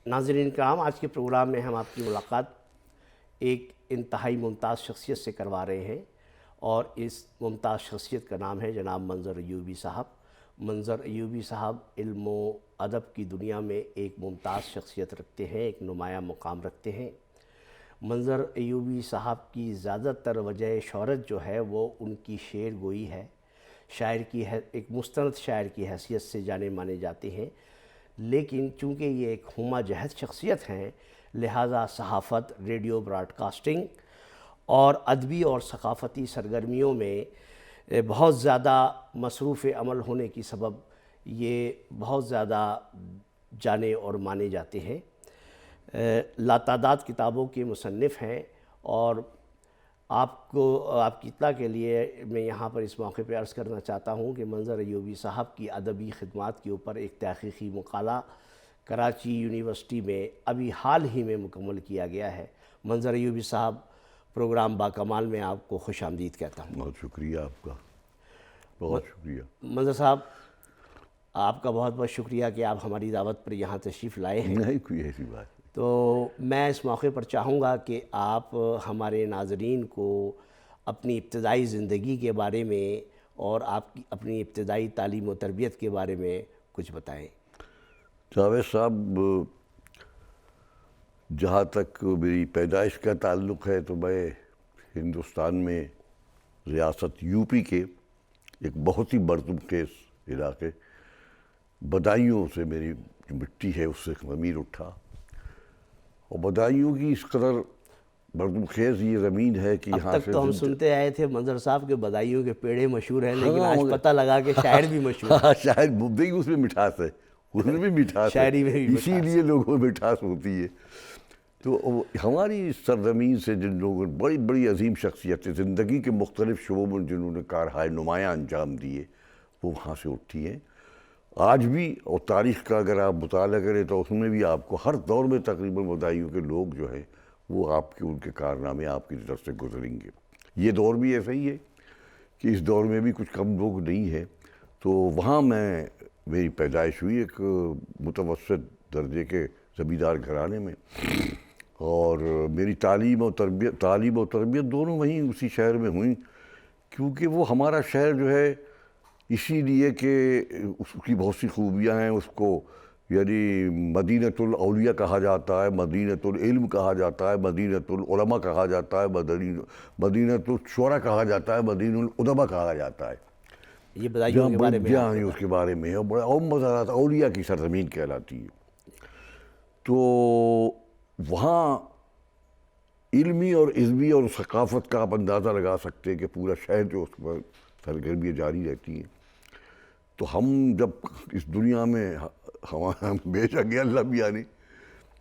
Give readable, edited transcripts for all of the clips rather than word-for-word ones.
ناظرین کرام، آج کے پروگرام میں ہم آپ کی ملاقات ایک انتہائی ممتاز شخصیت سے کروا رہے ہیں، اور اس ممتاز شخصیت کا نام ہے جناب منظر ایوبی صاحب۔ منظر ایوبی صاحب علم و ادب کی دنیا میں ایک ممتاز شخصیت رکھتے ہیں، ایک نمایاں مقام رکھتے ہیں۔ منظر ایوبی صاحب کی زیادہ تر وجہ شہرت جو ہے وہ ان کی شعر گوئی ہے۔ شاعر کی ایک مستند شاعر کی حیثیت سے جانے مانے جاتے ہیں، لیکن چونکہ یہ ایک ہمہ جہت شخصیت ہیں، لہٰذا صحافت، ریڈیو براڈ کاسٹنگ اور ادبی اور ثقافتی سرگرمیوں میں بہت زیادہ مصروف عمل ہونے کی سبب یہ بہت زیادہ جانے اور مانے جاتے ہیں۔ لاتعداد کتابوں کے مصنف ہیں، اور آپ کی اطلاع کے لیے میں یہاں پر اس موقع پہ عرض کرنا چاہتا ہوں کہ منظر ایوبی صاحب کی ادبی خدمات کے اوپر ایک تحقیقی مقالہ کراچی یونیورسٹی میں ابھی حال ہی میں مکمل کیا گیا ہے۔ منظر ایوبی صاحب، پروگرام باکمال میں آپ کو خوش آمدید کہتا ہوں۔ بہت شکریہ آپ کا، بہت شکریہ۔ منظر صاحب، آپ کا بہت بہت شکریہ کہ آپ ہماری دعوت پر یہاں تشریف لائے ہیں۔ نہیں کوئی ایسی بات نہیں۔ تو میں اس موقع پر چاہوں گا کہ آپ ہمارے ناظرین کو اپنی ابتدائی زندگی کے بارے میں اور آپ کی اپنی ابتدائی تعلیم و تربیت کے بارے میں کچھ بتائیں۔ جاوید صاحب، جہاں تک میری پیدائش کا تعلق ہے تو میں ہندوستان میں ریاست یو پی کے ایک بہت ہی مردم خیز علاقے بدایوں سے میری جو مٹی ہے اس سے ضمیر اٹھا، اور بدایوں کی اس قدر مردم خیز یہ زمین ہے کہ یہاں اب تک تو ہم سنتے آئے تھے منظر صاحب کے بدایوں کے پیڑے مشہور ہیں، لیکن آج پتہ لگا کہ شاعر بھی مشہور ہے۔ شاعر مبدئی اس میں مٹھاس ہے، اس میں بھی مٹھاس ہے، شاعری میں بھی اسی لیے لوگوں میں مٹھاس ہوتی ہے۔ تو ہماری سرزمین سے جن لوگوں نے بڑی بڑی عظیم شخصیتیں زندگی کے مختلف شعبوں میں جنہوں نے کارہائے نمایاں انجام دیے، وہ وہاں سے اٹھی ہیں۔ آج بھی، اور تاریخ کا اگر آپ مطالعہ کریں تو اس میں بھی آپ کو ہر دور میں تقریباً بدایوں کے لوگ جو ہیں وہ آپ کے ان کے کارنامے آپ کی طرف سے گزریں گے۔ یہ دور بھی ایسا ہی ہے کہ اس دور میں بھی کچھ کم لوگ نہیں ہیں۔ تو وہاں میری پیدائش ہوئی ایک متوسط درجے کے زمیندار گھرانے میں، اور میری تعلیم و تربیت دونوں وہیں اسی شہر میں ہوئیں، کیونکہ وہ ہمارا شہر جو ہے اسی لیے کہ اس کی بہت سی خوبیاں ہیں، اس کو یعنی مدینۃ الاولیاء کہا جاتا ہے، مدینۃ العلم کہا جاتا ہے، مدینۃ العلماء کہا جاتا ہے، مدینۃ الشعراء کہا جاتا ہے، مدینۃ الادباء کہا جاتا ہے۔ یہ بدایوں کے بارے میں جہاں اس کے بارے میں ہے، بڑا عام مزارات اولیاء کی سرزمین کہلاتی ہے۔ تو وہاں علمی اور عزمی اور ثقافت کا آپ اندازہ لگا سکتے ہیں کہ پورا شہر جو اس پر سرگرمیاں جاری رہتی ہیں۔ تو ہم جب اس دنیا میں ہم بھیجا گیا اللہ میاں نے،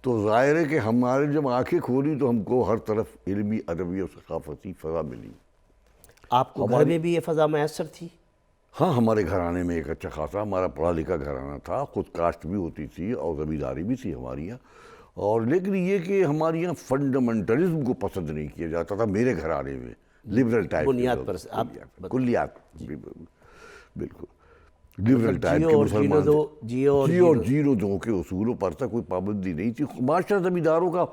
تو ظاہر ہے کہ ہمارے جب آنکھیں کھولی تو ہم کو ہر طرف علمی، ادبی اور ثقافتی فضا ملی۔ آپ کو گھر میں بھی یہ فضا میسر تھی؟ ہاں، ہمارے گھرانے میں ایک اچھا خاصا ہمارا پڑھا لکھا گھرانہ تھا، خود کاشت بھی ہوتی تھی اور زمینداری بھی تھی ہماری یہاں، اور لیکن یہ کہ ہماری یہاں فنڈامنٹلزم کو پسند نہیں کیا جاتا تھا میرے گھرانے میں، لبرل ٹائپ بنیاد پر کلیات، بالکل لبرل ٹائپ کے مسلمان جیو دو کے اصولوں پر تک کوئی پابندی نہیں تھی۔ معاشرہ زمینداروں کا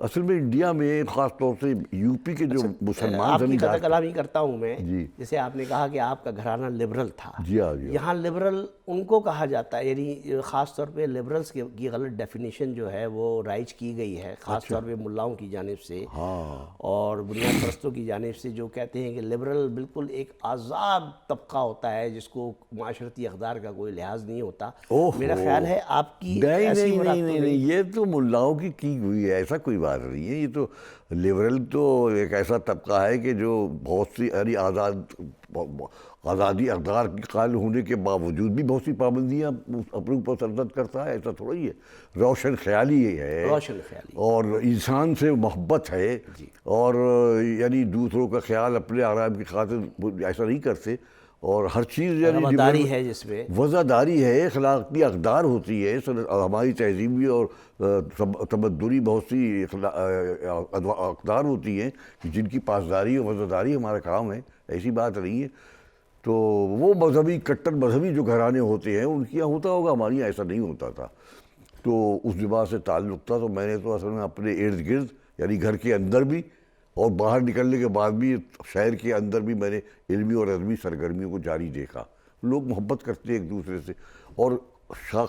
اصل میں انڈیا میں خاص طور سے یو پی کے جو مسلمان آپ کی زمیندار، قطع کلامی کرتا ہوں میں، جیسے آپ نے کہا کہ آپ کا گھرانہ لبرل تھا، یہاں لبرل ان کو کہا جاتا ہے، یعنی خاص طور پہ لبرلز کی غلط ڈیفینیشن جو ہے وہ رائج کی گئی ہے، خاص طور پہ ملاؤں کی جانب سے اور بنیاد پرستوں کی جانب سے، جو کہتے ہیں کہ لبرل بالکل ایک آزاد طبقہ ہوتا ہے جس کو معاشرتی اقدار کا کوئی لحاظ نہیں ہوتا۔ میرا خیال ہے آپ کی ایسی نہیں، یہ تو ملاؤں کی ہوئی ہے، ایسا کوئی بات نہیں ہے۔ یہ تو لبرل تو ایک ایسا طبقہ ہے کہ جو بہت سی آزادی اقدار کی قائل ہونے کے باوجود بھی بہت سی پابندیاں اپنے اوپر سرزد کرتا ہے، ایسا تھوڑا ہی ہے۔ روشن خیالی ہے، اور انسان سے محبت ہے، اور یعنی دوسروں کا خیال اپنے آرام کی خاطر ایسا نہیں کرتے، اور ہر چیز یعنی وفاداری ہے، جس میں وفاداری ہے، اخلاقی اقدار ہوتی ہے۔ ہماری تہذیبی اور تمدنی بہت سی اقدار ہوتی ہیں جن کی پاسداری اور وفاداری ہمارا کام ہے، ایسی بات نہیں ہے۔ تو وہ مذہبی کٹر مذہبی جو گھرانے ہوتے ہیں ان کی یہاں ہوتا ہوگا، ہمارے یہاں ایسا نہیں ہوتا تھا۔ تو اس زبان سے تعلق تھا، تو میں نے تو اصل میں اپنے ارد گرد یعنی گھر کے اندر بھی اور باہر نکلنے کے بعد بھی شہر کے اندر بھی میں نے علمی اور ادبی سرگرمیوں کو جاری دیکھا. لوگ محبت کرتے ایک دوسرے سے، اور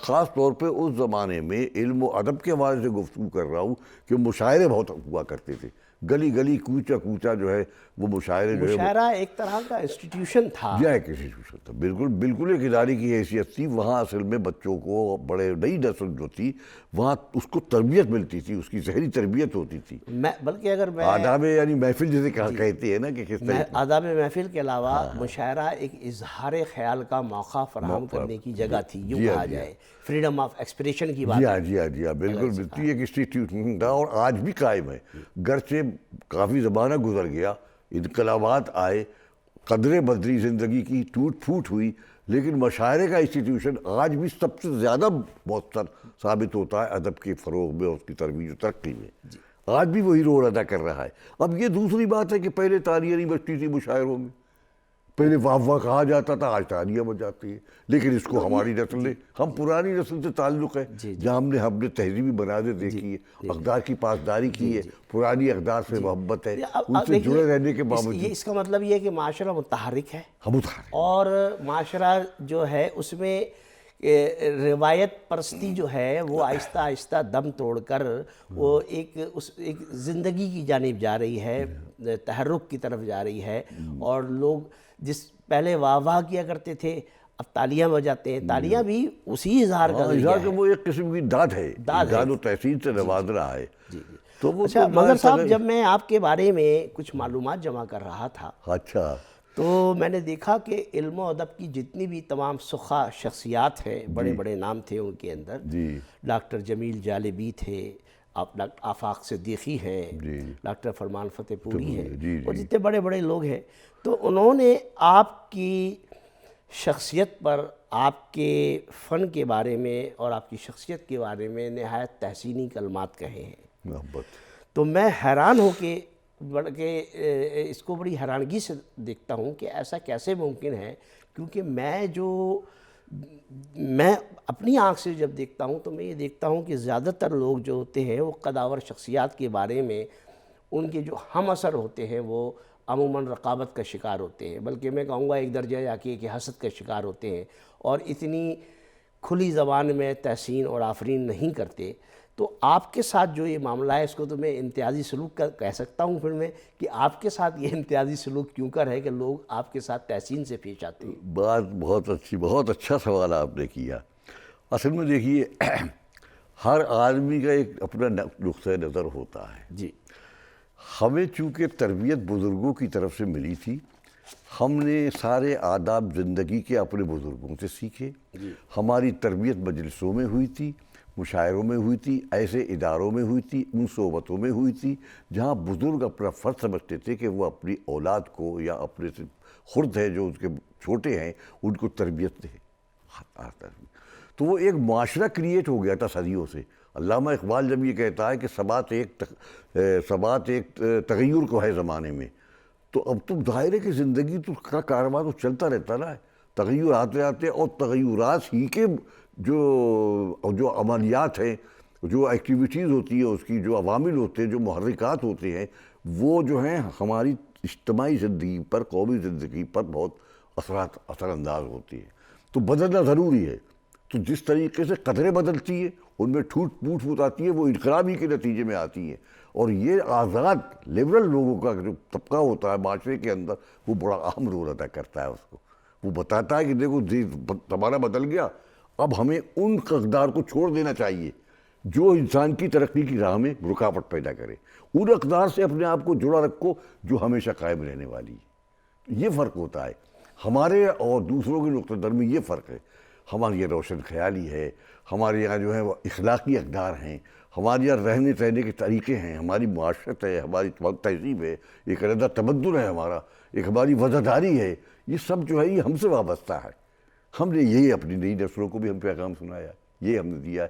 خاص طور پہ اس زمانے میں علم و ادب کے حوالے سے گفتگو کر رہا ہوں کہ مشاعرے بہت ہوا کرتے تھے. گلی گلی کوچہ کوچہ جو ہے وہ مشاعرے جو ہے مشاعرہ ایک طرح کا انسٹیٹیوشن تھا. ایک انسٹیٹیوشن تھا، بالکل ایک ادارے کی حیثیت تھی. وہاں اصل میں بچوں کو، بڑے نئی نسل جو تھی وہاں اس کو تربیت ملتی تھی، اس کی ذہنی تربیت ہوتی تھی. بلکہ اگر میں آداب یعنی محفل جسے کہتے ہیں نا کہ کس طرح آداب محفل کے علاوہ مشاعرہ ایک اظہار خیال کا موقع فراہم کرنے کی جگہ تھی، یوں کہا جائے فریڈم آف ایکسپریشن کی بات. جی ہاں بالکل ایک انسٹیٹیوشن تھا اور آج بھی قائم ہے. گرچہ کافی زمانہ گزر گیا، انقلابات آئے، قدریں بدلی، زندگی کی ٹوٹ پھوٹ ہوئی، لیکن مشاعرے کا انسٹیٹیوشن آج بھی سب سے زیادہ مؤثر ثابت ہوتا ہے ادب کے فروغ میں اور اس کی ترویج و ترقی میں. آج بھی وہی رول ادا کر رہا ہے. اب یہ دوسری بات ہے کہ پہلے تالیاں نہیں بجتی تھی مشاعروں میں، پہلے واہ واہ کہا جاتا تھا، آج تالیاں بج جاتی ہیں. لیکن اس کو ہماری نسل نے، ہم پرانی نسل سے تعلق ہے جہاں ہم نے تہذیبی بنیادیں دیکھی ہے، اقدار کی پاسداری کی ہے، پرانی اقدار سے محبت ہے، ان سے جڑے رہنے کے باوجود. اس کا مطلب یہ ہے کہ معاشرہ متحرک ہے، متحرک، اور معاشرہ جو ہے اس میں روایت پرستی جو ہے وہ آہستہ آہستہ دم توڑ کر وہ ایک زندگی کی جانب جا رہی ہے، تحرک کی طرف جا رہی ہے. اور لوگ جس پہلے واہ واہ کیا کرتے تھے اب تالیاں بجاتے ہیں. تالیاں بھی اسی اظہار کا ذریعہ ہے. وہ ایک قسم کی داد ہے، داد و تحسین سے نواز رہا ہے. تو وہ اچھا مظہر صاحب، جب میں آپ کے بارے میں کچھ معلومات جمع کر رہا تھا اچھا تو میں نے دیکھا کہ علم و ادب کی جتنی بھی تمام سخا شخصیات ہیں، بڑے بڑے نام تھے ان کے اندر. ڈاکٹر جمیل جالبی تھے، آفاق صدیقی ہیں، ڈاکٹر فرمان فتح پوری ہیں، اور جتنے بڑے بڑے لوگ ہیں، تو انہوں نے آپ کی شخصیت پر، آپ کے فن کے بارے میں اور آپ کی شخصیت کے بارے میں نہایت تحسینی کلمات کہے ہیں. تو میں حیران ہو کے اس کو بڑی حیرانگی سے دیکھتا ہوں کہ ایسا کیسے ممکن ہے، کیونکہ میں اپنی آنکھ سے جب دیکھتا ہوں تو میں یہ دیکھتا ہوں کہ زیادہ تر لوگ جو ہوتے ہیں وہ قداور شخصیات کے بارے میں ان کے جو ہم اثر ہوتے ہیں وہ عموماً رقابت کا شکار ہوتے ہیں، بلکہ میں کہوں گا ایک درجہ یا کہ حسد کا شکار ہوتے ہیں، اور اتنی کھلی زبان میں تحسین اور آفرین نہیں کرتے. تو آپ کے ساتھ جو یہ معاملہ ہے اس کو تو میں امتیازی سلوک کا کہہ سکتا ہوں پھر میں، کہ آپ کے ساتھ یہ امتیازی سلوک کیوں کر ہے کہ لوگ آپ کے ساتھ تحسین سے پیش آتے ہیں. بات بہت اچھا سوال آپ نے کیا. اصل میں دیکھیے ہر آدمی کا ایک اپنا نقطۂ نظر ہوتا ہے. جی ہمیں چونکہ تربیت بزرگوں کی طرف سے ملی تھی، ہم نے سارے آداب زندگی کے اپنے بزرگوں سے سیکھے. ہماری تربیت مجلسوں میں ہوئی تھی، مشاعروں میں ہوئی تھی، ایسے اداروں میں ہوئی تھی، ان صحبتوں میں ہوئی تھی جہاں بزرگ اپنا فرض سمجھتے تھے کہ وہ اپنی اولاد کو یا اپنے سے خرد ہے جو ان کے چھوٹے ہیں ان کو تربیت دے. تو وہ ایک معاشرہ کریٹ ہو گیا تھا صدیوں سے. علامہ اقبال جب یہ کہتا ہے کہ ثبات ایک تغیر کو ہے زمانے میں، تو اب تو ظاہر ہے کہ زندگی تو کا کاروبار تو چلتا رہتا نا ہے. تغیر آتے آتے اور تغیرات ہی کے جو عملیات ہیں، جو ایکٹیویٹیز ہوتی ہیں، اس کی جو عوامل ہوتے ہیں، جو محرکات ہوتے ہیں، وہ جو ہیں ہماری اجتماعی زندگی پر، قومی زندگی پر بہت اثر انداز ہوتی ہیں. تو بدلنا ضروری ہے. تو جس طریقے سے قدریں بدلتی ہیں، ان میں ٹوٹ پھوٹ آتی ہے، وہ انقلابی کے نتیجے میں آتی ہیں. اور یہ آزاد لبرل لوگوں کا جو طبقہ ہوتا ہے معاشرے کے اندر، وہ بڑا اہم رول ادا کرتا ہے. اس کو وہ بتاتا ہے کہ دیکھو زمانہ بدل گیا، اب ہمیں ان اقدار کو چھوڑ دینا چاہیے جو انسان کی ترقی کی راہ میں رکاوٹ پیدا کرے. ان اقدار سے اپنے آپ کو جڑا رکھو جو ہمیشہ قائم رہنے والی ہے. یہ فرق ہوتا ہے ہمارے اور دوسروں کے نقطہ نظر میں. یہ فرق ہے. ہماری یہ روشن خیالی ہے، ہمارے یہاں جو ہے وہ اخلاقی اقدار ہیں، ہمارے یہاں رہنے سہنے کے طریقے ہیں، ہماری معاشرت ہے، ہماری تہذیب ہے، ایک علیحدہ تمدن ہے ہمارا، ایک ہماری وزاداری ہے. یہ سب جو ہے یہ ہم سے وابستہ ہے. ہم نے یہی اپنی نئی نسلوں کو بھی ہم پیغام سنایا، یہ ہم نے دیا ہے.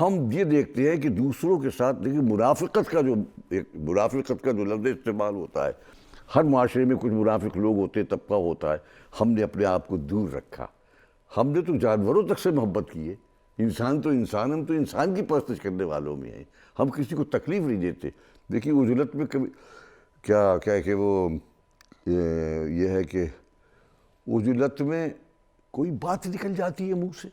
ہم یہ دیکھتے ہیں کہ دوسروں کے ساتھ دیکھیں منافقت کا جو لفظ استعمال ہوتا ہے، ہر معاشرے میں کچھ منافق لوگ ہوتے ہیں، طبقہ ہوتا ہے. ہم نے اپنے آپ کو دور رکھا. ہم نے تو جانوروں تک سے محبت کی ہے. انسان تو انسان، ہم تو انسان کی پرستش کرنے والوں میں ہیں، ہم کسی کو تکلیف نہیں دیتے۔ دیکھیے عجلت میں کبھی کیا کہ وہ یہ ہے کہ عجلت میں کوئی بات نکل جاتی ہے منہ سے،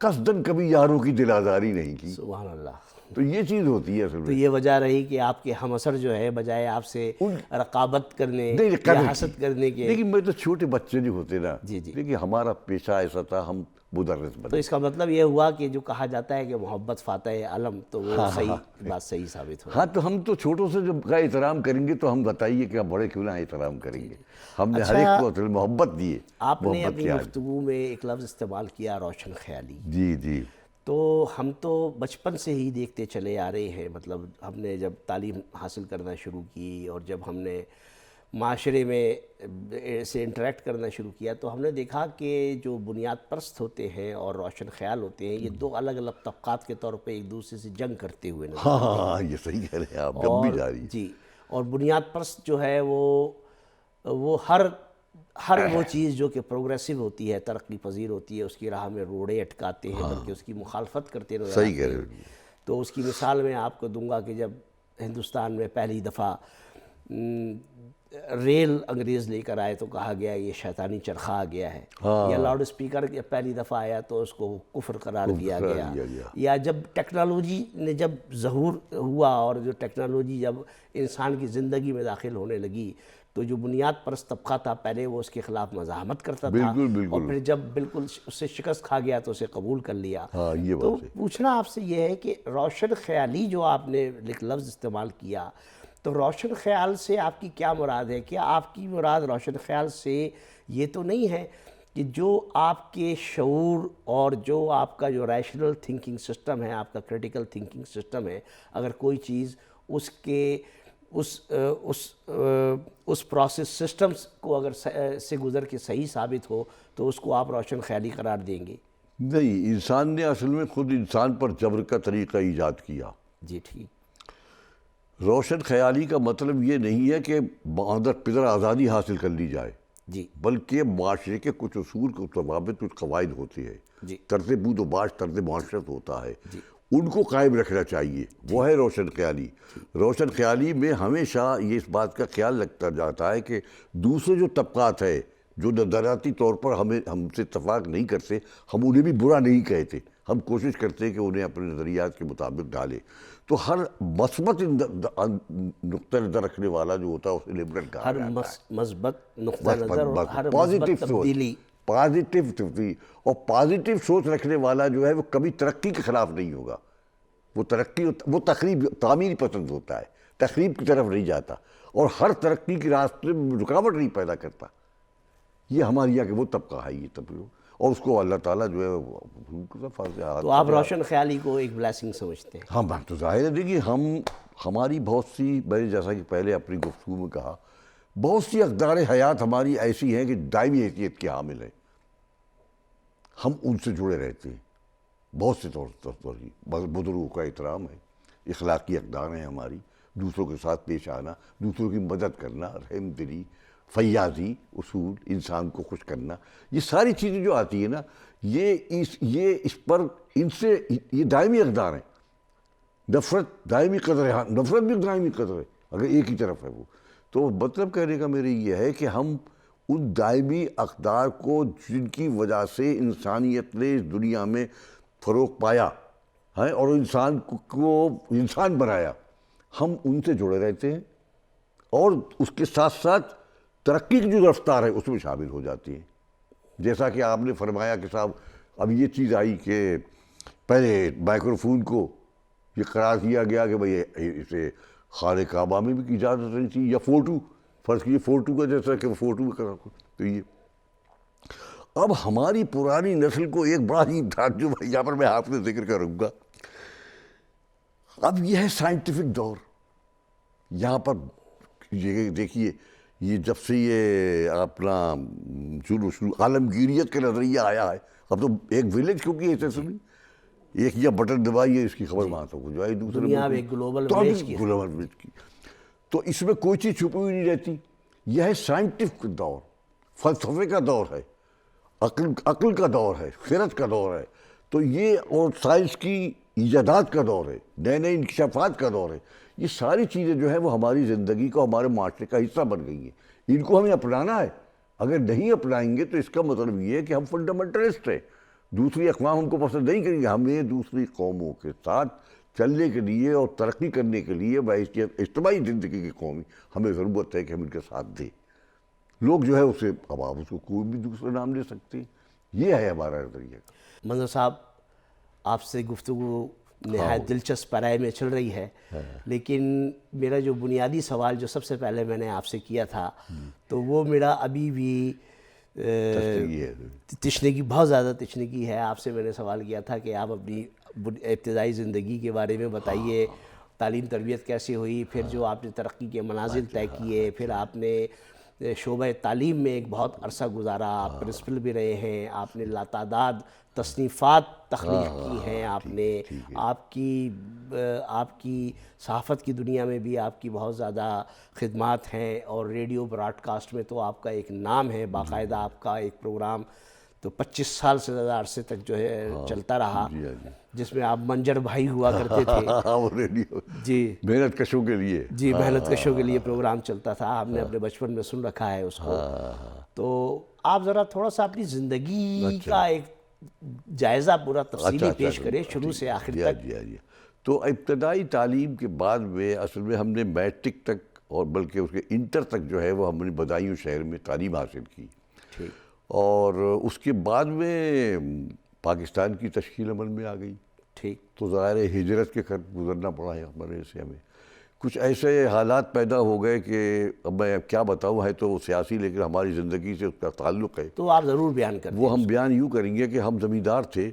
قصداً کبھی یاروں کی دل آزاری نہیں کی، سبحان اللہ۔ تو یہ چیز ہوتی ہے اصل تو میں۔ یہ وجہ رہی کہ آپ کے ہم اثر جو ہے بجائے آپ سے رقابت کرنے یا حسد کرنے کے، لیکن میں تو چھوٹے بچے جو ہوتے نا، جی جی، دیکھیے ہمارا پیشہ ایسا تھا، ہم مدرس تو بنے۔ اس کا مطلب یہ ہوا کہ جو کہا جاتا ہے کہ محبت فاتح علم، تو وہ صحیح بات صحیح ثابت ہو۔ ہاں تو ہم تو چھوٹوں سے جب کا احترام کریں گے تو ہم بتائیے کہ ہم بڑے کیوں نہ احترام کریں گے۔ ہم نے ہر ایک کو اصل محبت دی ہے۔ آپ نے اپنی گفتگو میں ایک لفظ استعمال کیا، روشن خیالی۔ جی جی، تو ہم تو بچپن سے ہی دیکھتے چلے آ رہے ہیں، مطلب ہم نے جب تعلیم حاصل کرنا شروع کی اور جب ہم نے معاشرے میں سے انٹریکٹ کرنا شروع کیا، تو ہم نے دیکھا کہ جو بنیاد پرست ہوتے ہیں اور روشن خیال ہوتے ہیں، یہ دو الگ الگ طبقات کے طور پہ ایک دوسرے سے جنگ کرتے ہوئے نظر آتے ہیں۔ ہاں یہ صحیح کہہ رہے ہیں آپ، جب بھی جا رہی ہے۔ جی، اور بنیاد پرست جو ہے وہ ہر وہ چیز جو کہ پروگریسو ہوتی ہے، ترقی پذیر ہوتی ہے، اس کی راہ میں روڑے اٹکاتے ہیں، بلکہ اس کی مخالفت کرتے نظر صحیح آتے کہہ رہے ہیں۔ ہیں۔ تو اس کی مثال میں آپ کو دوں گا کہ جب ہندوستان میں پہلی دفعہ ریل انگریز لے کر آئے تو کہا گیا یہ شیطانی چرخہ آ گیا ہے، یا لاؤڈ اسپیکر پہلی دفعہ آیا تو اس کو کفر قرار دیا گیا، یا جب ٹیکنالوجی نے جب ظہور ہوا اور جو ٹیکنالوجی جب انسان کی زندگی میں داخل ہونے لگی، تو جو بنیاد پرست طبقہ تھا پہلے وہ اس کے خلاف مزاحمت کرتا تھا، اور پھر جب بالکل اس سے شکست کھا گیا تو اسے قبول کر لیا۔ تو پوچھنا آپ سے یہ ہے کہ روشن خیالی جو آپ نے لفظ استعمال کیا، تو روشن خیال سے آپ کی کیا مراد ہے؟ کیا آپ کی مراد روشن خیال سے یہ تو نہیں ہے کہ جو آپ کے شعور اور جو آپ کا جو ریشنل تھنکنگ سسٹم ہے، آپ کا کریٹیکل تھنکنگ سسٹم ہے، اگر کوئی چیز اس کے اس پروسیس سسٹمز کو اگر سے گزر کے صحیح ثابت ہو تو اس کو آپ روشن خیالی قرار دیں گے؟ نہیں، انسان نے اصل میں خود انسان پر جبر کا طریقہ ایجاد کیا۔ جی ٹھیک۔ روشن خیالی کا مطلب یہ نہیں ہے کہ مادر پدر آزادی حاصل کر لی جائے، جی، بلکہ معاشرے کے کچھ اصول کو ضوابط، کچھ قواعد ہوتے ہیں، جی، طرز بود و باش، طرز معاشرت ہوتا ہے، ان کو قائم رکھنا چاہیے، وہ ہے روشن خیالی۔ روشن خیالی میں ہمیشہ یہ اس بات کا خیال رکھا جاتا ہے کہ دوسرے جو طبقات ہیں جو نظریاتی طور پر ہم سے اتفاق نہیں کرتے، ہم انہیں بھی برا نہیں کہتے، ہم کوشش کرتے ہیں کہ انہیں اپنے نظریات کے مطابق ڈالیں۔ تو ہر مثبت نقطہ نظر رکھنے والا جو ہوتا ہے اسے لبرل کہا جاتا ہے۔ ہر مثبت نقطہ نظر اور ہر پازیٹیو مثبت تبدیلی، پازیٹیو تبدیلی، اور پازیٹیو سوچ رکھنے والا جو ہے وہ کبھی ترقی کے خلاف نہیں ہوگا۔ وہ تخریب تعمیر پسند ہوتا ہے، تخریب کی طرف نہیں جاتا، اور ہر ترقی کے راستے میں رکاوٹ نہیں پیدا کرتا۔ یہ ہمارے یہاں کہ وہ طبقہ ہے، یہ طبقہ، اور اس کو اللہ تعالیٰ جو ہے تو آپ روشن خیالی کو ایک بلیسنگ سمجھتے ہیں؟ ہاں بات تو ظاہر ہے۔ دیکھیے ہماری بہت سی، میں نے جیسا کہ پہلے اپنی گفتگو میں کہا، بہت سی اقدار حیات ہماری ایسی ہیں کہ دائمی حیثیت کے حامل ہیں، ہم ان سے جڑے رہتے ہیں بہت سے طور پر۔ بزرگوں کا احترام ہے، اخلاقی اقدار ہیں ہماری، دوسروں کے ساتھ پیش آنا، دوسروں کی مدد کرنا، رحم دلی، فیاضی، اصول، انسان کو خوش کرنا، یہ ساری چیزیں جو آتی ہیں نا، یہ اس پر ان سے یہ دائمی اقدار ہیں۔ نفرت دائمی قدر ہے، ہاں نفرت بھی دائمی قدر ہے اگر ایک ہی طرف ہے وہ۔ تو مطلب کہنے کا میرے یہ ہے کہ ہم ان دائمی اقدار کو جن کی وجہ سے انسانیت نے اس دنیا میں فروغ پایا ہے اور انسان کو انسان بنایا، ہم ان سے جڑے رہتے ہیں، اور اس کے ساتھ ساتھ ترقی کی جو رفتار ہے اس میں شامل ہو جاتی ہیں۔ جیسا کہ آپ نے فرمایا کہ صاحب اب یہ چیز آئی کہ پہلے مائکروفون کو یہ قرار دیا گیا کہ بھئی اسے خانہ کعبہ میں بھی اجازت نہیں تھی، یا فوٹو، فرض کیجیے فوٹو کا، جیسا کہ فوٹو میں کرا، تو یہ اب ہماری پرانی نسل کو ایک بڑا ہی جو یہاں پر میں آپ سے ذکر کروں گا، اب یہ ہے سائنٹیفک دور۔ یہاں پر یہ دیکھیے، یہ جب سے یہ اپنا شروع عالمگیریت کا نظریہ آیا ہے، اب تو ایک ولیج کیونکہ ایسے سنی، ایک یہ بٹن دبائیے اس کی خبر وہاں تک ہو جائے، دوسرے دنیا ایک گلوبل ولیج کی، تو اس میں کوئی چیز چھپی ہوئی نہیں رہتی۔ یہ ہے سائنٹیفک دور، فلسفے کا دور ہے، عقل کا دور ہے، خیرت کا دور ہے۔ تو یہ اور سائنس کی ایجادات کا دور ہے، نئے نئے انکشافات کا دور ہے، یہ ساری چیزیں جو ہیں وہ ہماری زندگی کو، ہمارے معاشرے کا حصہ بن گئی ہیں، ان کو ہمیں اپنانا ہے۔ اگر نہیں اپنائیں گے تو اس کا مطلب یہ ہے کہ ہم فنڈامنٹلسٹ ہیں، دوسری اقوام ہم کو پسند نہیں کریں گے۔ ہمیں دوسری قوموں کے ساتھ چلنے کے لیے اور ترقی کرنے کے لیے بحیثیت اجتماعی زندگی کی قومی ہمیں ضرورت ہے کہ ہم ان کے ساتھ دیں۔ لوگ جو ہے اسے اب آپ اس کو کوئی بھی دوسرا نام دے سکتے ہیں، یہ ہے ہمارا نظریہ۔ منظر صاحب، آپ سے گفتگو نہایت دلچسپ پیرائے میں چل رہی ہے، لیکن میرا جو بنیادی سوال جو سب سے پہلے میں نے آپ سے کیا تھا تو وہ میرا ابھی بھی تشنگی، بہت زیادہ تشنگی ہے۔ آپ سے میں نے سوال کیا تھا کہ آپ اپنی ابتدائی زندگی کے بارے میں بتائیے، تعلیم تربیت کیسے ہوئی، پھر جو آپ نے ترقی کے منازل طے کیے، پھر آپ نے شعبہ تعلیم میں ایک بہت عرصہ گزارا، آپ پرنسپل بھی رہے ہیں، آپ نے لاتعداد تصنیفات تخلیق کی ہیں، آپ نے آپ کی صحافت کی دنیا میں بھی آپ کی بہت زیادہ خدمات ہیں، اور ریڈیو براڈ کاسٹ میں تو آپ کا ایک نام ہے، باقاعدہ آپ کا ایک پروگرام تو 25 سال سے زیادہ عرصے تک جو ہے چلتا رہا، جس میں آپ منجر بھائی ہوا کرتے تھے۔ جی، محنت کشوں کے لیے، جی، محنت کشوں کے لیے پروگرام چلتا تھا، ہم نے اپنے بچپن میں سن رکھا ہے اس کو۔ تو آپ ذرا تھوڑا سا اپنی زندگی کا ایک جائزہ پورا تفصیلی پیش کریں، شروع سے آخر تک۔ تو ابتدائی تعلیم کے بعد میں اصل میں ہم نے میٹرک تک اور بلکہ اس کے انٹر تک جو ہے وہ ہم نے بدایوں شہر میں تعلیم حاصل کی، اور اس کے بعد میں پاکستان کی تشکیل عمل میں آ گئی۔ ٹھیک، تو ظاہر ہجرت کے خط گزرنا پڑا ہے ہمارے سے، ہمیں کچھ ایسے حالات پیدا ہو گئے کہ اب میں کیا بتاؤں، ہے تو وہ سیاسی لیکن ہماری زندگی سے اس کا تعلق ہے، تو آپ ضرور بیان کریں۔ وہ ہم بیان یوں کریں گے کہ ہم زمیندار تھے،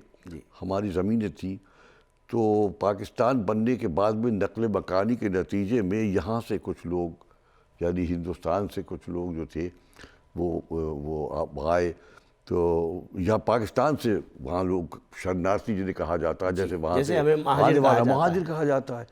ہماری زمینیں تھیں، تو پاکستان بننے کے بعد میں نقل مکانی کے نتیجے میں یہاں سے کچھ لوگ، یعنی ہندوستان سے کچھ لوگ جو تھے وہ آئے، تو یہاں پاکستان سے وہاں لوگ شرنارسی جنہیں کہا جاتا ہے، جیسے وہاں سے مہاجر کہا جاتا ہے،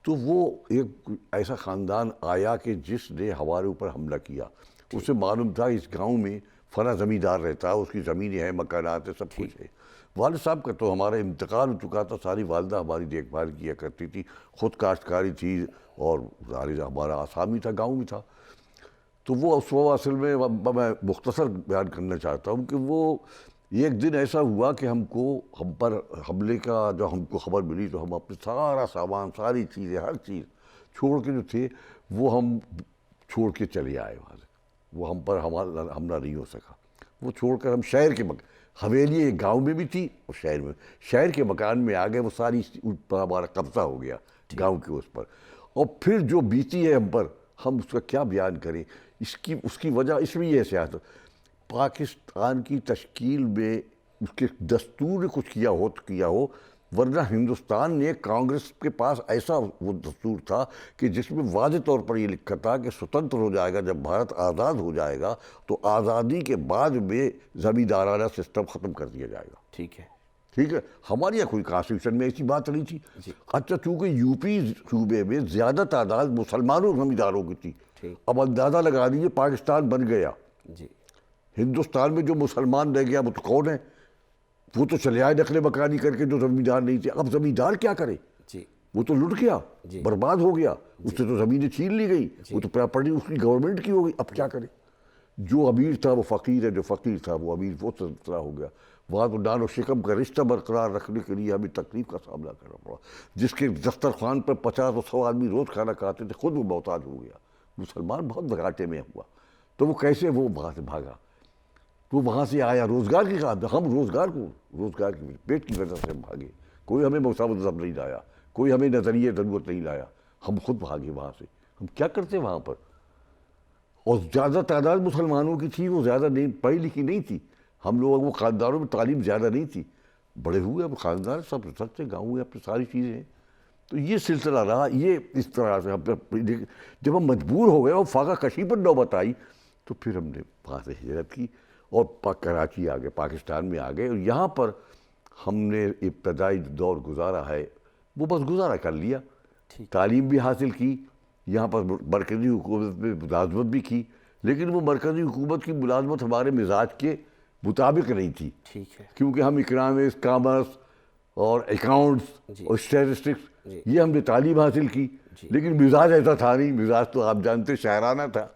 تو وہ ایک ایسا خاندان آیا کہ جس نے ہمارے اوپر حملہ کیا۔ اسے معلوم تھا اس گاؤں میں فلاں زمیندار رہتا ہے، اس کی زمینیں ہیں، مکانات ہیں، سب کچھ ہے۔ والد صاحب کا تو ہمارا انتقال ہو چکا تھا، ساری والدہ ہماری دیکھ بھال کیا کرتی تھی، خود کاشتکاری تھی، اور ظاہر ہمارا آسامی تھا، گاؤں میں تھا۔ تو وہ اصل میں میں مختصر بیان کرنا چاہتا ہوں کہ وہ ایک دن ایسا ہوا کہ ہم پر حملے کا جو ہم کو خبر ملی، تو ہم اپنے سارا سامان، ساری چیزیں، ہر چیز چھوڑ کے جو تھے وہ ہم چھوڑ کے چلے آئے وہاں سے، وہ ہم پر حملہ نہیں ہو سکا۔ وہ چھوڑ کر ہم شہر کے حویلی ایک گاؤں میں بھی تھی اور شہر کے مکان میں آ گئے، وہ ساری پر ہمارا قبضہ ہو گیا گاؤں کے اس پر۔ اور پھر جو بیتی ہے ہم پر، ہم اس کا کیا بیان کریں۔ اس کی وجہ اس میں یہ ہے، سیاست پاکستان کی تشکیل میں اس کے دستور نے کچھ کیا ہو، ورنہ ہندوستان نے کانگریس کے پاس ایسا وہ دستور تھا کہ جس میں واضح طور پر یہ لکھا تھا کہ سوتنتر ہو جائے گا، جب بھارت آزاد ہو جائے گا تو آزادی کے بعد میں زمیندارانہ سسٹم ختم کر دیا جائے گا۔ ٹھیک ہے، ٹھیک ہے، ہمارے یہاں کوئی کانسٹیٹیوشن میں ایسی بات نہیں تھی۔ اچھا، چونکہ یو پی صوبے میں زیادہ تعداد مسلمانوں زمینداروں کی تھی، اب اندازہ لگا دیجیے پاکستان بن گیا، ہندوستان میں جو مسلمان رہ گیا وہ تو کون ہے؟ وہ تو چلے آئے نقل مکانی کر کے، جو زمیندار نہیں تھے۔ اب زمیندار کیا کرے؟ وہ تو لٹ گیا، برباد ہو گیا، اس سے تو زمینیں چھین لی گئی، وہ تو پراپرٹی اس کی گورنمنٹ کی ہو گئی۔ اب کیا کرے؟ جو امیر تھا وہ فقیر ہے، جو فقیر تھا وہ امیر، وہ طرح ہو گیا۔ وہاں تو نان و شکم کا رشتہ برقرار رکھنے کے لیے ہمیں تکلیف کا سامنا کرنا پڑا۔ جس کے دسترخوان پر 50 اور 100 آدمی روز کھانا کھاتے تھے، خود وہ محتاج ہو گیا۔ مسلمان بہت گھاٹے میں ہوا، تو وہ کیسے وہ وہاں سے بھاگا؟ تو وہاں سے آیا روزگار کی کہا، ہم روزگار کی پیٹ کی وجہ سے ہم بھاگے۔ کوئی ہمیں مذہب نہیں لایا، کوئی ہمیں نظریے ضرورت نہیں لایا، ہم خود بھاگے وہاں سے۔ ہم کیا کرتے وہاں پر؟ اور زیادہ تعداد مسلمانوں کی تھی، وہ زیادہ نہیں پڑھی لکھی نہیں تھی، ہم لوگوں کو خاندانوں میں تعلیم زیادہ نہیں تھی، بڑے ہوئے اب خاندان سب سے گاؤں ہے، اپنی ساری چیزیں ہیں۔ تو یہ سلسلہ رہا، یہ اس طرح سے جب ہم مجبور ہو گئے اور فاقہ کشی پر نوبت آئی، تو پھر ہم نے وہاں سے ہجرت کی اور کراچی آ گئے، پاکستان میں آ گئے، اور یہاں پر ہم نے ابتدائی دور گزارا ہے وہ بس گزارا کر لیا۔ تعلیم بھی حاصل کی، یہاں پر مرکزی حکومت میں ملازمت بھی کی، لیکن وہ مرکزی حکومت کی ملازمت ہمارے مزاج کے مطابق نہیں تھی، کیونکہ ہم اکنامکس، کامرس اور اکاؤنٹس اور اسٹیٹسٹکس، یہ ہم نے تعلیم حاصل کی، لیکن مزاج ایسا تھا نہیں، مزاج تو آپ جانتے شاعرانہ تھا،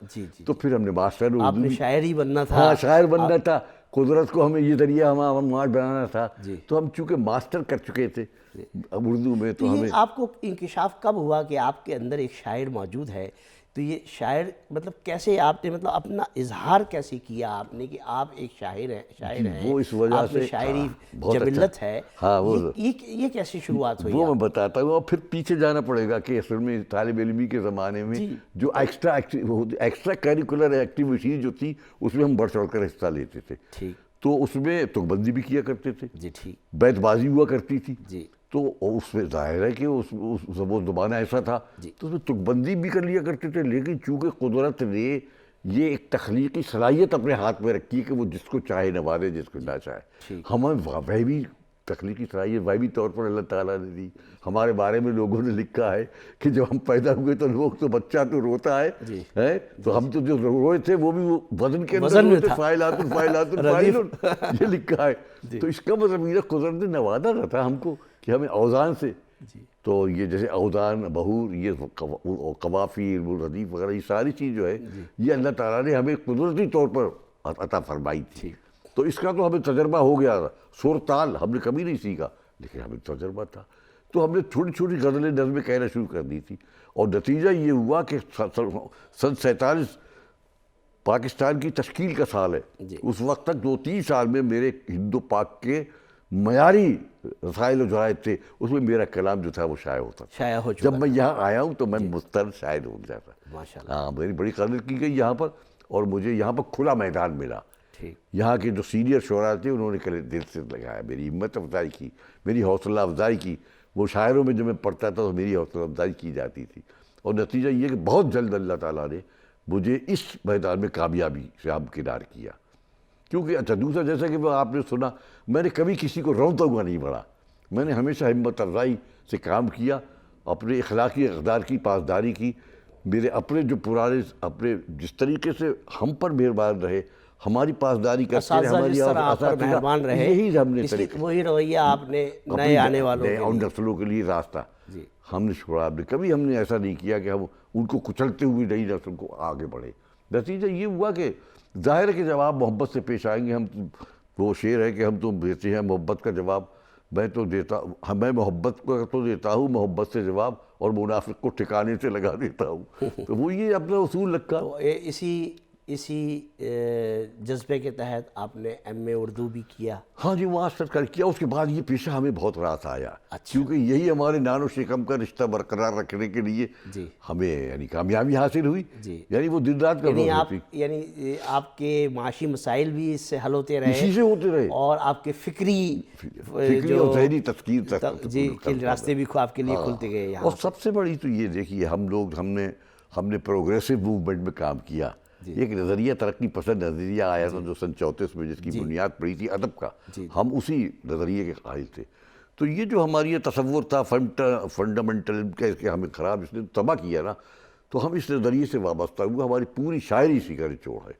تو پھر ہم نے ماسٹر آپ اردو نے شاعر ہی بننا تھا. ہاں شاعر بننا تھا، قدرت کو ہمیں یہ ذریعہ ہمارا بنانا تھا، تو ہم چونکہ ماسٹر کر چکے تھے اردو میں، تو ہمیں. آپ کو انکشاف کب ہوا کہ آپ کے اندر ایک شاعر موجود ہے؟ تو یہ شاعر مطلب کیسے آپ نے مطلب اپنا اظہار کیسے کیا آپ نے کہ آپ ایک شاعر ہیں، وہ اس وجہ آپ میں سے شاعری بہت جبلت ہے، ہاں وہ یہ کیسی شروعات ہوئی؟ وہ میں بتاتا ہوں. اور پھر پیچھے جانا پڑے گا کہ اصل میں طالب علمی کے زمانے میں جو ایکسٹرا کیریکولر ایکٹیویٹیز جو تھی اس میں ہم بڑھ چڑھ کر حصہ لیتے تھے. تو اس میں تک بندی بھی کیا کرتے تھے، بیت بازی ہوا کرتی تھی، تو اس میں ظاہر ہے کہ وہ زمانہ ایسا تھا تو اس میں تک بندی بھی کر لیا کرتے تھے. لیکن چونکہ قدرت نے یہ ایک تخلیقی صلاحیت اپنے ہاتھ میں رکھی کہ وہ جس کو چاہے نوازے، جس کو نہ چاہے. ہمیں وہ بھی تخلیقی صلاحیت وہی طور پر اللہ تعالیٰ نے دی. ہمارے بارے میں لوگوں نے لکھا ہے کہ جب ہم پیدا ہوئے تو لوگ تو بچہ تو روتا ہے، تو ہم تو جو روئے تھے وہ بھی وزن کے اندر روئے، فائلات یہ لکھا ہے. تو اس کا مطلب یہ قدرت نے نوازا نہ تھا ہم کو کہ ہمیں اوزان سے، تو یہ جیسے اوزان، بہور، یہ قوافی، ردیف وغیرہ، یہ ساری چیز جو ہے یہ اللہ تعالیٰ نے ہمیں قدرتی طور پر عطا فرمائی تھی. تو اس کا تو ہمیں تجربہ ہو گیا. سور تال ہم نے کبھی نہیں سیکھا لیکن ہمیں تجربہ تھا، تو ہم نے چھوٹی چھوٹی غزلیں نظمیں کہنا شروع کر دی تھی. اور نتیجہ یہ ہوا کہ سن 47 پاکستان کی تشکیل کا سال ہے. اس وقت تک 2-3 سال میں میرے ہند و پاک کے معیاری رسائل و جرائد تھے، اس میں میرا کلام جو تھا وہ شائع ہوتا تھا. جب میں یہاں آیا ہوں تو میں مستند شاعر ہو گیا تھا. ہاں میری بڑی قدر کی گئی یہاں پر، اور مجھے یہاں پر کھلا میدان ملا. یہاں کے جو سینئر شعراء تھے انہوں نے دل سے لگایا، میری ہمت افزائی کی، میری حوصلہ افزائی کی. وہ شاعروں میں جب میں پڑھتا تھا تو میری حوصلہ افزائی کی جاتی تھی. اور نتیجہ یہ کہ بہت جلد اللہ تعالیٰ نے مجھے اس میدان میں کامیابی سے ہمکنار کیا. کیونکہ اچھا دوسرا، جیسا کہ آپ نے سنا، میں نے کبھی کسی کو رونتا ہوا نہیں پڑھا. میں نے ہمیشہ ہمت افزائی سے کام کیا، اپنے اخلاقی اقدار کی پاسداری کی. میرے اپنے جو پرانے اپنے جس طریقے سے ہم پر مہربان رہے، ہماری پاسداری کرتے رہے، ہماری مہربان رہے، یہی ہم نے وہی رویہ آپ نے نئے آنے والوں اور نسلوں کے لیے راستہ ہم نے چھوڑا. کبھی ہم نے ایسا نہیں کیا کہ ہم ان کو کچلتے ہوئے نئی نسل کو آگے بڑھے. نتیجہ یہ ہوا کہ ظاہر ہے کہ جب آپ محبت سے پیش آئیں گے، ہم وہ شعر ہے کہ ہم تو دیتے ہیں محبت کا جواب، میں محبت کو تو دیتا ہوں محبت سے جواب، اور منافق کو ٹھکانے سے لگا دیتا ہوں. تو وہ یہ اپنا اصول رکھا. اسی جذبے کے تحت آپ نے ایم اے اردو بھی کیا؟ ہاں جی، ماسٹر کر کیا. اس کے بعد یہ پیشہ ہمیں بہت راس آیا، کیونکہ یہی ہمارے نان و شکم کا رشتہ برقرار رکھنے کے لیے ہمیں یعنی کامیابی حاصل ہوئی. یعنی وہ دن رات کا یعنی آپ کے معاشی مسائل بھی اس سے حل ہوتے رہے، اسی سے ہوتے رہے، اور آپ کے فکری اور ذہنی تفکیر کے راستے بھی آپ کے لیے کھلتے گئے. اور سب سے بڑی تو یہ دیکھیے، ہم نے پروگریسو موومنٹ میں کام کیا. ایک نظریہ ترقی پسند نظریہ آیا تھا جو سن 34 میں، جس کی بنیاد پڑی تھی ادب کا. ہم اسی نظریے کے قائل تھے. تو یہ جو ہماری یہ تصور تھا فنڈامنٹل کہ ہمیں خراب اس نے تباہ کیا نا، تو ہم اس نظریے سے وابستہ ہوئے. ہماری پوری شاعری اسی کا نچوڑ ہے.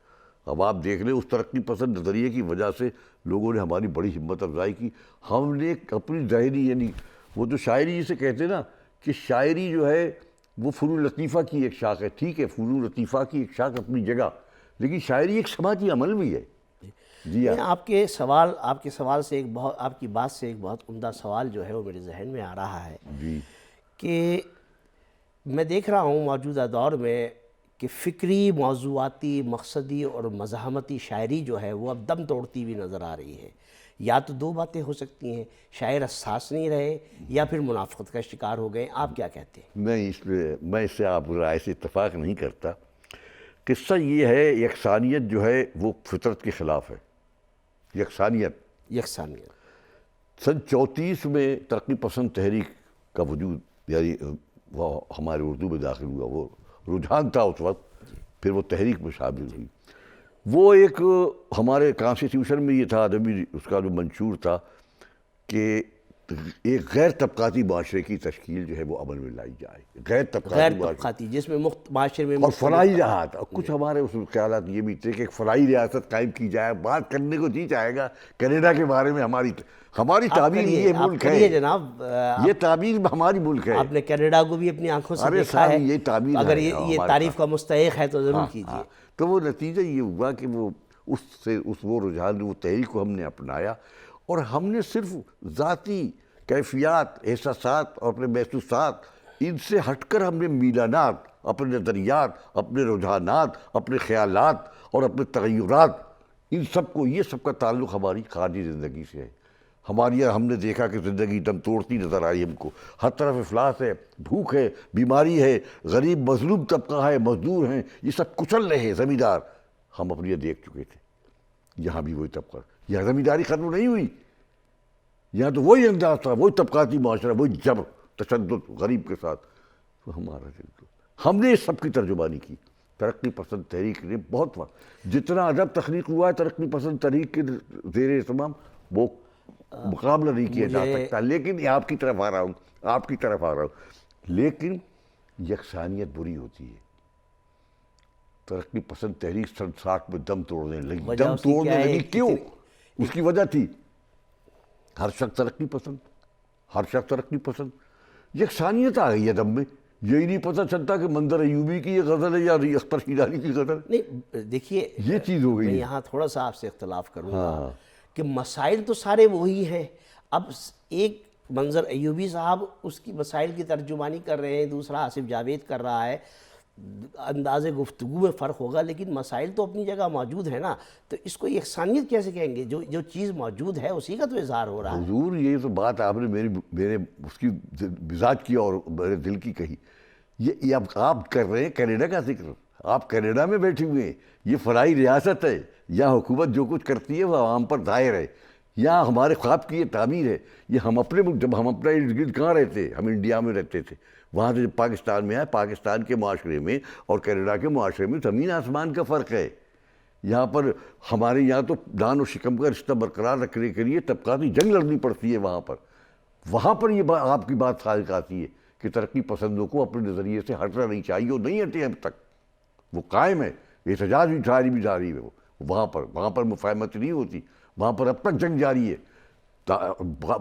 اب آپ دیکھ لیں، اس ترقی پسند نظریے کی وجہ سے لوگوں نے ہماری بڑی ہمت افزائی کی. ہم نے اپنی ظاہری یعنی وہ جو شاعری جسے کہتے ہیں نا کہ شاعری جو ہے وہ فنون لطیفہ کی ایک شاخ ہے. ٹھیک ہے، فنون لطیفہ کی ایک شاخ اپنی جگہ، لیکن شاعری ایک سماجی عمل بھی ہے. جی ہاں، آپ کے سوال سے آپ کی بات سے ایک بہت عمدہ سوال جو ہے وہ میرے ذہن میں آ رہا ہے کہ میں دیکھ رہا ہوں موجودہ دور میں کہ فکری، موضوعاتی، مقصدی اور مزاحمتی شاعری جو ہے وہ اب دم توڑتی ہوئی نظر آ رہی ہے. یا تو دو باتیں ہو سکتی ہیں، شاعر حساس نہیں رہے یا پھر منافقت کا شکار ہو گئے. آپ کیا کہتے ہیں؟ میں اس سے آپ رائے سے اتفاق نہیں کرتا. قصہ یہ ہے، یکسانیت جو ہے وہ فطرت کے خلاف ہے. یکسانیت سن 34 میں ترقی پسند تحریک کا وجود، یعنی وہ ہمارے اردو میں داخل ہوا، وہ رجحان تھا اس وقت، پھر وہ تحریک میں شامل ہوئی. وہ ایک ہمارے کانسٹیٹیوشن میں یہ تھا، ادبی اس کا جو منشور تھا کہ ایک غیر طبقاتی معاشرے کی تشکیل جو ہے وہ عمل میں لائی جائے، غیر طبقاتی معاشرے طبقاتی جس میں معاشرے میں اور فلاحی جہاد. اور کچھ ہمارے اس خیالات یہ بھی تھے کہ ایک فلاحی ریاست قائم کی جائے. بات کرنے کو جی چاہے گا کینیڈا کے بارے میں. ہماری تعبیر یہ ملک ہے جناب، یہ تعبیر ہماری ملک ہے. آپ نے کینیڈا کو بھی اپنی آنکھوں سے ارے دیکھا صاحب ہے، یہ تعبیر اگر ہے یہ تعریف کا مستحق ہے تو ضرور کیجیے. تو وہ نتیجہ یہ ہوا کہ وہ وہ رجحان وہ تحریک کو ہم نے اپنایا، اور ہم نے صرف ذاتی کیفیات، احساسات اور اپنے محسوسات ان سے ہٹ کر ہم نے میلانات، اپنے نظریات، اپنے رجحانات، اپنے خیالات اور اپنے تغیرات، ان سب کو، یہ سب کا تعلق ہماری خارجی زندگی سے ہے. ہماری ہم نے دیکھا کہ زندگی دم توڑتی نظر آئی ہم کو. ہر طرف افلاس ہے، بھوک ہے، بیماری ہے، غریب مظلوم طبقہ ہے، مزدور ہیں، یہ سب کچل رہے ہیں. زمیندار ہم اپنے دیکھ چکے تھے. یہاں بھی وہی طبقہ، یہاں زمینداری ختم نہیں ہوئی. یہاں تو وہی انداز تھا، وہی طبقاتی معاشرہ، وہی جبر، تشدد غریب کے ساتھ. تو ہم نے اس سب کی ترجمانی کی. ترقی پسند تحریک نے بہت وقت، جتنا ادب تخلیق ہوا ہے ترقی پسند تحریک کے زیر اہتمام، وہ مقابلہ نہیں کیا جا سکتا. لیکن آپ کی طرف آ رہا ہوں، لیکن یکسانیت بری ہوتی ہے. ترقی پسند تحریک سن 60 میں دم توڑنے لگی. کیوں؟ اس کی وجہ تھی ہر شخص ترقی پسند. یکسانیت آ گئی ہے دم میں. یہی نہیں پتہ چلتا کہ منظر ایوبی کی یہ غزل ہے یا اختر شیرازی کی غزل. نہیں دیکھیے، یہ چیز ہو گئی. میں یہاں تھوڑا سا آپ سے اختلاف کروں گا کہ مسائل تو سارے وہی ہیں. اب ایک منظر ایوبی صاحب اس کی مسائل کی ترجمانی کر رہے ہیں، دوسرا آصف جاوید کر رہا ہے. انداز گفتگو میں فرق ہوگا لیکن مسائل تو اپنی جگہ موجود ہیں نا. تو اس کو یکسانیت کیسے کہیں گے؟ جو چیز موجود ہے اسی کا تو اظہار ہو رہا ہے. حضور یہ تو بات آپ نے میرے اس کی مزاج کی اور میرے دل کی کہی. یہ اب آپ کر رہے ہیں کینیڈا کا ذکر. آپ کینیڈا میں بیٹھے ہوئے ہیں. یہ فلاحی ریاست ہے. یہاں حکومت جو کچھ کرتی ہے وہ عوام پر دائر ہے. یہاں ہمارے خواب کی یہ تعمیر ہے. یہ ہم اپنے ملک، جب ہم اپنا ارد گرد کہاں رہتے، ہم انڈیا میں رہتے تھے، وہاں سے جب پاکستان میں آئے، پاکستان کے معاشرے میں اور کینیڈا کے معاشرے میں زمین آسمان کا فرق ہے. یہاں پر ہمارے یہاں تو دان و شکم کا رشتہ برقرار رکھنے کے لیے طبقاتی جنگ لڑنی پڑتی ہے. وہاں پر یہ آپ کی بات صادق آتی ہے کہ ترقی پسندوں کو اپنے نظریے سے ہٹنا نہیں چاہیے، اور نہیں ہٹے اب تک. وہ قائم ہے، احتجاج بھی جاری ہے. وہاں پر مفاہمت نہیں ہوتی. وہاں پر اب تک جنگ جاری ہے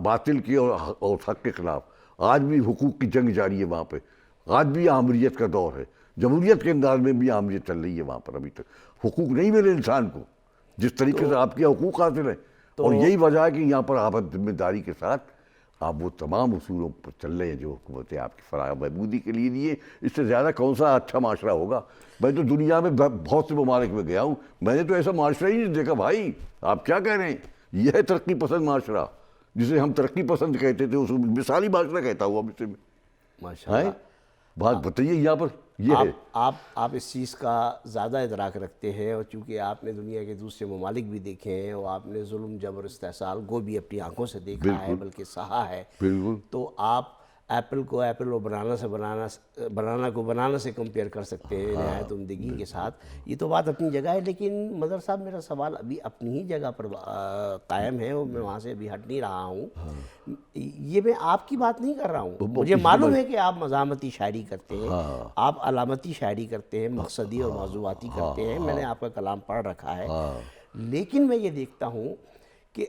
باطل کی اور حق کے خلاف. آج بھی حقوق کی جنگ جاری ہے وہاں پہ. آج بھی آمریت کا دور ہے. جمہوریت کے انداز میں بھی آمریت چل رہی ہے وہاں پر. ابھی تک حقوق نہیں ملے انسان کو جس طریقے سے آپ کے حقوق حاصل ہیں. اور یہی وجہ ہے کہ یہاں پر آپ ذمہ داری کے ساتھ آپ وہ تمام اصولوں پر چل رہے ہیں جو حکومتیں آپ کی فلاح بہبودی کے لیے دیے. اس سے زیادہ کون سا اچھا معاشرہ ہوگا؟ میں تو دنیا میں بہت سے ممالک میں گیا ہوں، میں نے تو ایسا معاشرہ ہی نہیں دیکھا. بھائی آپ کیا کہہ رہے ہیں؟ یہ ہے ترقی پسند معاشرہ جسے ہم ترقی پسند کہتے تھے. اس مثالی معاشرہ کہتا ہوا مجھ سے. ماشاءاللہ. بات بتائیے یہاں پر یہ ہے. آپ اس چیز کا زیادہ ادراک رکھتے ہیں، اور چونکہ آپ نے دنیا کے دوسرے ممالک بھی دیکھے ہیں اور آپ نے ظلم جبر استحصال کو بھی اپنی آنکھوں سے دیکھا ہے بلکہ سہا ہے. بالکل. تو آپ ایپل کو ایپل اور بنانا سے کمپیئر کر سکتے ہیں نہایت عمدگی کے ساتھ. یہ تو بات اپنی جگہ ہے. لیکن مظہر صاحب میرا سوال ابھی اپنی ہی جگہ پر قائم ہے اور میں وہاں سے ابھی ہٹ نہیں رہا ہوں. یہ میں آپ کی بات نہیں کر رہا ہوں. مجھے معلوم ہے کہ آپ مزاحمتی شاعری کرتے ہیں، آپ علامتی شاعری کرتے ہیں، مقصدی اور موضوعاتی کرتے ہیں. میں نے آپ کا کلام پڑھ رکھا ہے. لیکن میں یہ دیکھتا ہوں کہ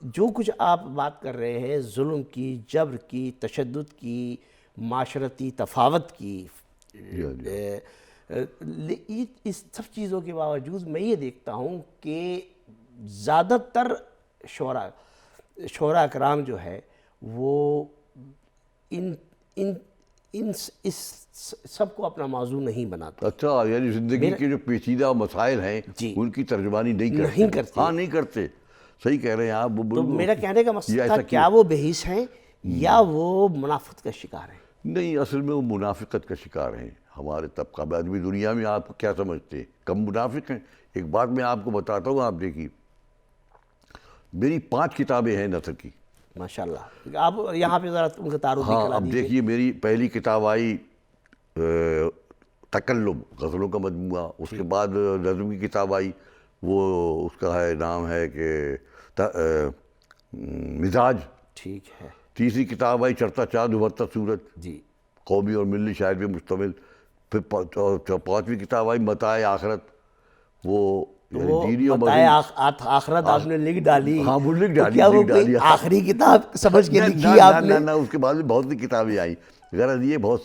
جو کچھ آپ بات کر رہے ہیں، ظلم کی، جبر کی، تشدد کی، معاشرتی تفاوت کی، اس سب چیزوں کے باوجود میں یہ دیکھتا ہوں کہ زیادہ تر شعراء اکرام جو ہے وہ اس سب کو اپنا موضوع نہیں بناتے. اچھا، یعنی زندگی کے جو پیچیدہ مسائل ہیں ان کی ترجمانی نہیں کرتے. ہاں، نہیں کرتے. صحیح کہہ رہے ہیں آپ. تو میرا کہنے کا مقصد تھا کیا وہ بے حس ہیں یا وہ منافقت کا شکار ہیں؟ نہیں، اصل میں وہ منافقت کا شکار ہیں. ہمارے طبقہ میں آدمی دنیا میں آپ کیا سمجھتے ہیں؟ کم منافق ہیں. ایک بات میں آپ کو بتاتا ہوں، آپ دیکھیے میری 5 کتابیں ہیں نثر کی. ماشاءاللہ. آپ یہاں پہ ذرا ان کا تعارف دکھلا دیجیے. اب دیکھیے میری پہلی کتاب آئی تکلم، غزلوں کا مجموعہ. اس کے بعد نظم کی کتاب آئی، وہ اس کا نام ہے کہ مزاج. ٹھیک ہے تیسری کتاب آئی چڑھتا چاند ابھرتا سورج، جی، قومی اور ملی شاعر پہ مشتمل. پھر پانچویں کتاب آئی متاع آخرت، وہ وہ دینی اور متاع مذہبی. آخرت آپ نے لکھ ڈالی. ہاں وہ لکھ تو ڈالی، کیا وہ لکھ کوئی ڈالی. آخری کتاب سمجھ کے لکھی نہ آپ نے؟ نہ اس کے بعد بھی بہت سی کتابیں آئیں. غرض یہ بہت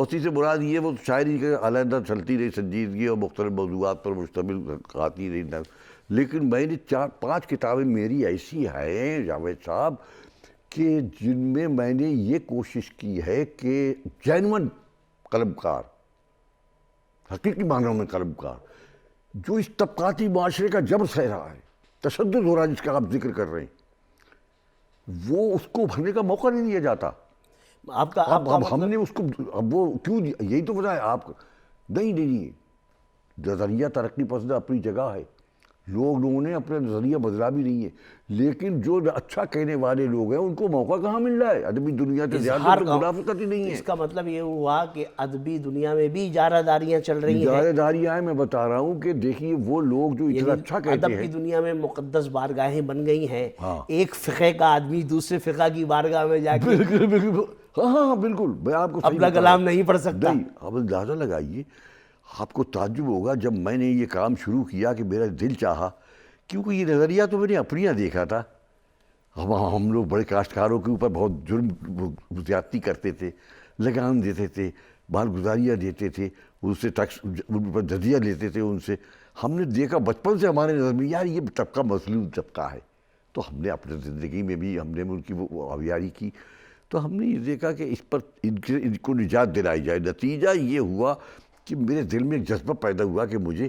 سی سے مراد یہ وہ شاعری کے علیحدہ چلتی رہی، سنجیدگی اور مختلف موضوعات پر مشتمل آتی رہی. لیکن میں نے 4-5 کتابیں میری ایسی ہیں جاوید صاحب کہ جن میں نے یہ کوشش کی ہے کہ جینون قلمکار، حقیقی معنوں میں قلمکار، جو اس طبقاتی معاشرے کا جبر سہ رہا ہے، تشدد ہو رہا ہے جس کا آپ ذکر کر رہے ہیں، وہ اس کو بھرنے کا موقع نہیں دیا جاتا. آپ کا اب ہم نے اس کو، اب وہ کیوں یہی تو وجہ ہے آپ نہیں نظریہ ترقی پسند اپنی جگہ ہے، لوگوں نے اپنا نظریہ بدلا بھی نہیں ہے، لیکن جو اچھا کہنے والے لوگ ہیں ان کو موقع کہاں مل رہا ہے؟ ادبی دنیا سے زیادہ تو منافقت ہی نہیں ہے. اس کا مطلب یہ ہوا کہ ادبی دنیا میں بھی اجارہ داریاں چل رہی ہیں. اجارہ داریاں ہیں. میں بتا رہا ہوں کہ دیکھیے وہ لوگ جو اتنا اچھا کہتے ادب ہیں، کی دنیا میں مقدس بارگاہیں بن گئی ہیں. ہاں. ایک فقہ کا آدمی دوسرے فقہ کی بارگاہ میں جا کے بالکل ہاں بالکل، میں آپ کو صحیح اپنا کلام نہیں پڑھ سکتا. نہیں. اب اندازہ لگائیے، آپ کو تعجب ہوگا جب میں نے یہ کام شروع کیا کہ میرا دل چاہا، کیونکہ یہ نظریہ تو میں نے اپنیاں دیکھا تھا. ہم لوگ بڑے کاشتکاروں کے اوپر بہت جرم زیادتی کرتے تھے، لگان دیتے تھے، مال گزاریاں دیتے تھے، ان سے ٹیکس ان پر جزیہ لیتے تھے ان سے. ہم نے دیکھا بچپن سے ہمارے نظر میں یار یہ طبقہ مظلوم طبقہ ہے. تو ہم نے اپنے زندگی میں بھی ہم نے ان کی وہ آویاری کی. تو ہم نے یہ دیکھا کہ اس پر ان کو نجات دلائی جائے. نتیجہ یہ ہوا کہ میرے دل میں ایک جذبہ پیدا ہوا کہ مجھے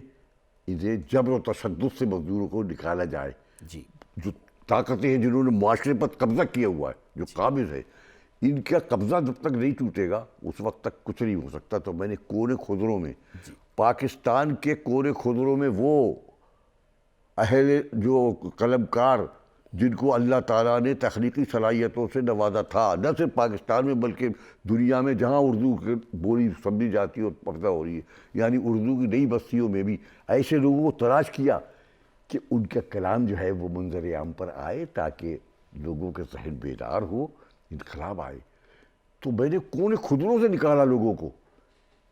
انہیں جبر و تشدد سے مزدوروں کو نکالا جائے. جی، جو طاقتیں ہیں جنہوں نے معاشرے پر قبضہ کیا ہوا ہے، جو قابض ہے، ان کا قبضہ جب تک نہیں ٹوٹے گا اس وقت تک کچھ نہیں ہو سکتا. تو میں نے کونے خضروں میں، پاکستان کے کونے خضروں میں وہ اہل جو قلمکار جن کو اللہ تعالیٰ نے تخلیقی صلاحیتوں سے نوازا تھا، نہ صرف پاکستان میں بلکہ دنیا میں جہاں اردو کی بولی سمجھی جاتی ہے اور پردہ ہو رہی ہے، یعنی اردو کی نئی بستیوں میں بھی ایسے لوگوں کو تلاش کیا کہ ان کا کلام جو ہے وہ منظر عام پر آئے تاکہ لوگوں کے ذہن بیدار ہو، انقلاب آئے. تو میں نے کونے خضروں سے نکالا لوگوں کو.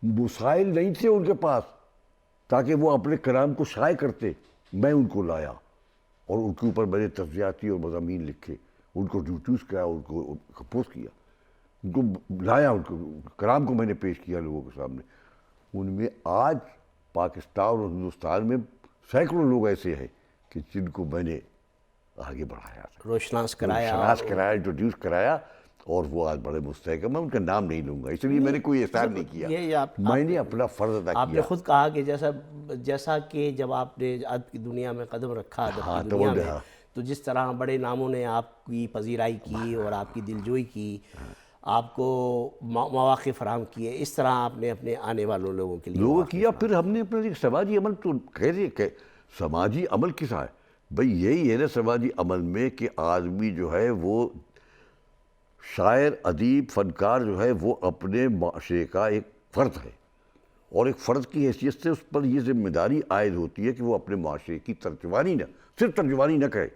وسائل نہیں تھے ان کے پاس تاکہ وہ اپنے کلام کو شائع کرتے. میں ان کو لایا اور ان کے اوپر میں نے تجزیاتی اور مضامین لکھے، ان کو انٹروڈیوس کیا، ان کو کمپوز کیا، ان کو لایا، ان کو کلام کو میں نے پیش کیا لوگوں کے سامنے. ان میں آج پاکستان اور ہندوستان میں سینکڑوں لوگ ایسے ہیں کہ جن کو میں نے آگے بڑھایا، روشناس کرایا، انٹروڈیوس کرایا، اور وہ آج بڑے مستحکم. میں ان کا نام نہیں لوں گا اس لیے میں نے کوئی احسان نہیں کیا، میں نے اپنا فرض ادا کیا. آپ نے خود کہا کہ جیسا کہ جب آپ نے ادب کی دنیا میں قدم رکھا، ادب کی دنیا میں، تو جس طرح بڑے ناموں نے آپ کی پذیرائی کی اور آپ کی دلجوئی کی، آپ کو مواقع فراہم کیے، اس طرح آپ نے اپنے آنے والوں لوگوں کے لیے کیا. پھر ہم نے اپنا سماجی عمل تو کہ سماجی عمل کس ہے بھئی؟ یہی ہے نا سماجی عمل میں کہ آدمی جو ہے وہ شاعر، ادیب، فنکار جو ہے وہ اپنے معاشرے کا ایک فرد ہے، اور ایک فرد کی حیثیت سے اس پر یہ ذمہ داری عائد ہوتی ہے کہ وہ اپنے معاشرے کی ترجمانی نہ صرف ترجمانی نہ کرے،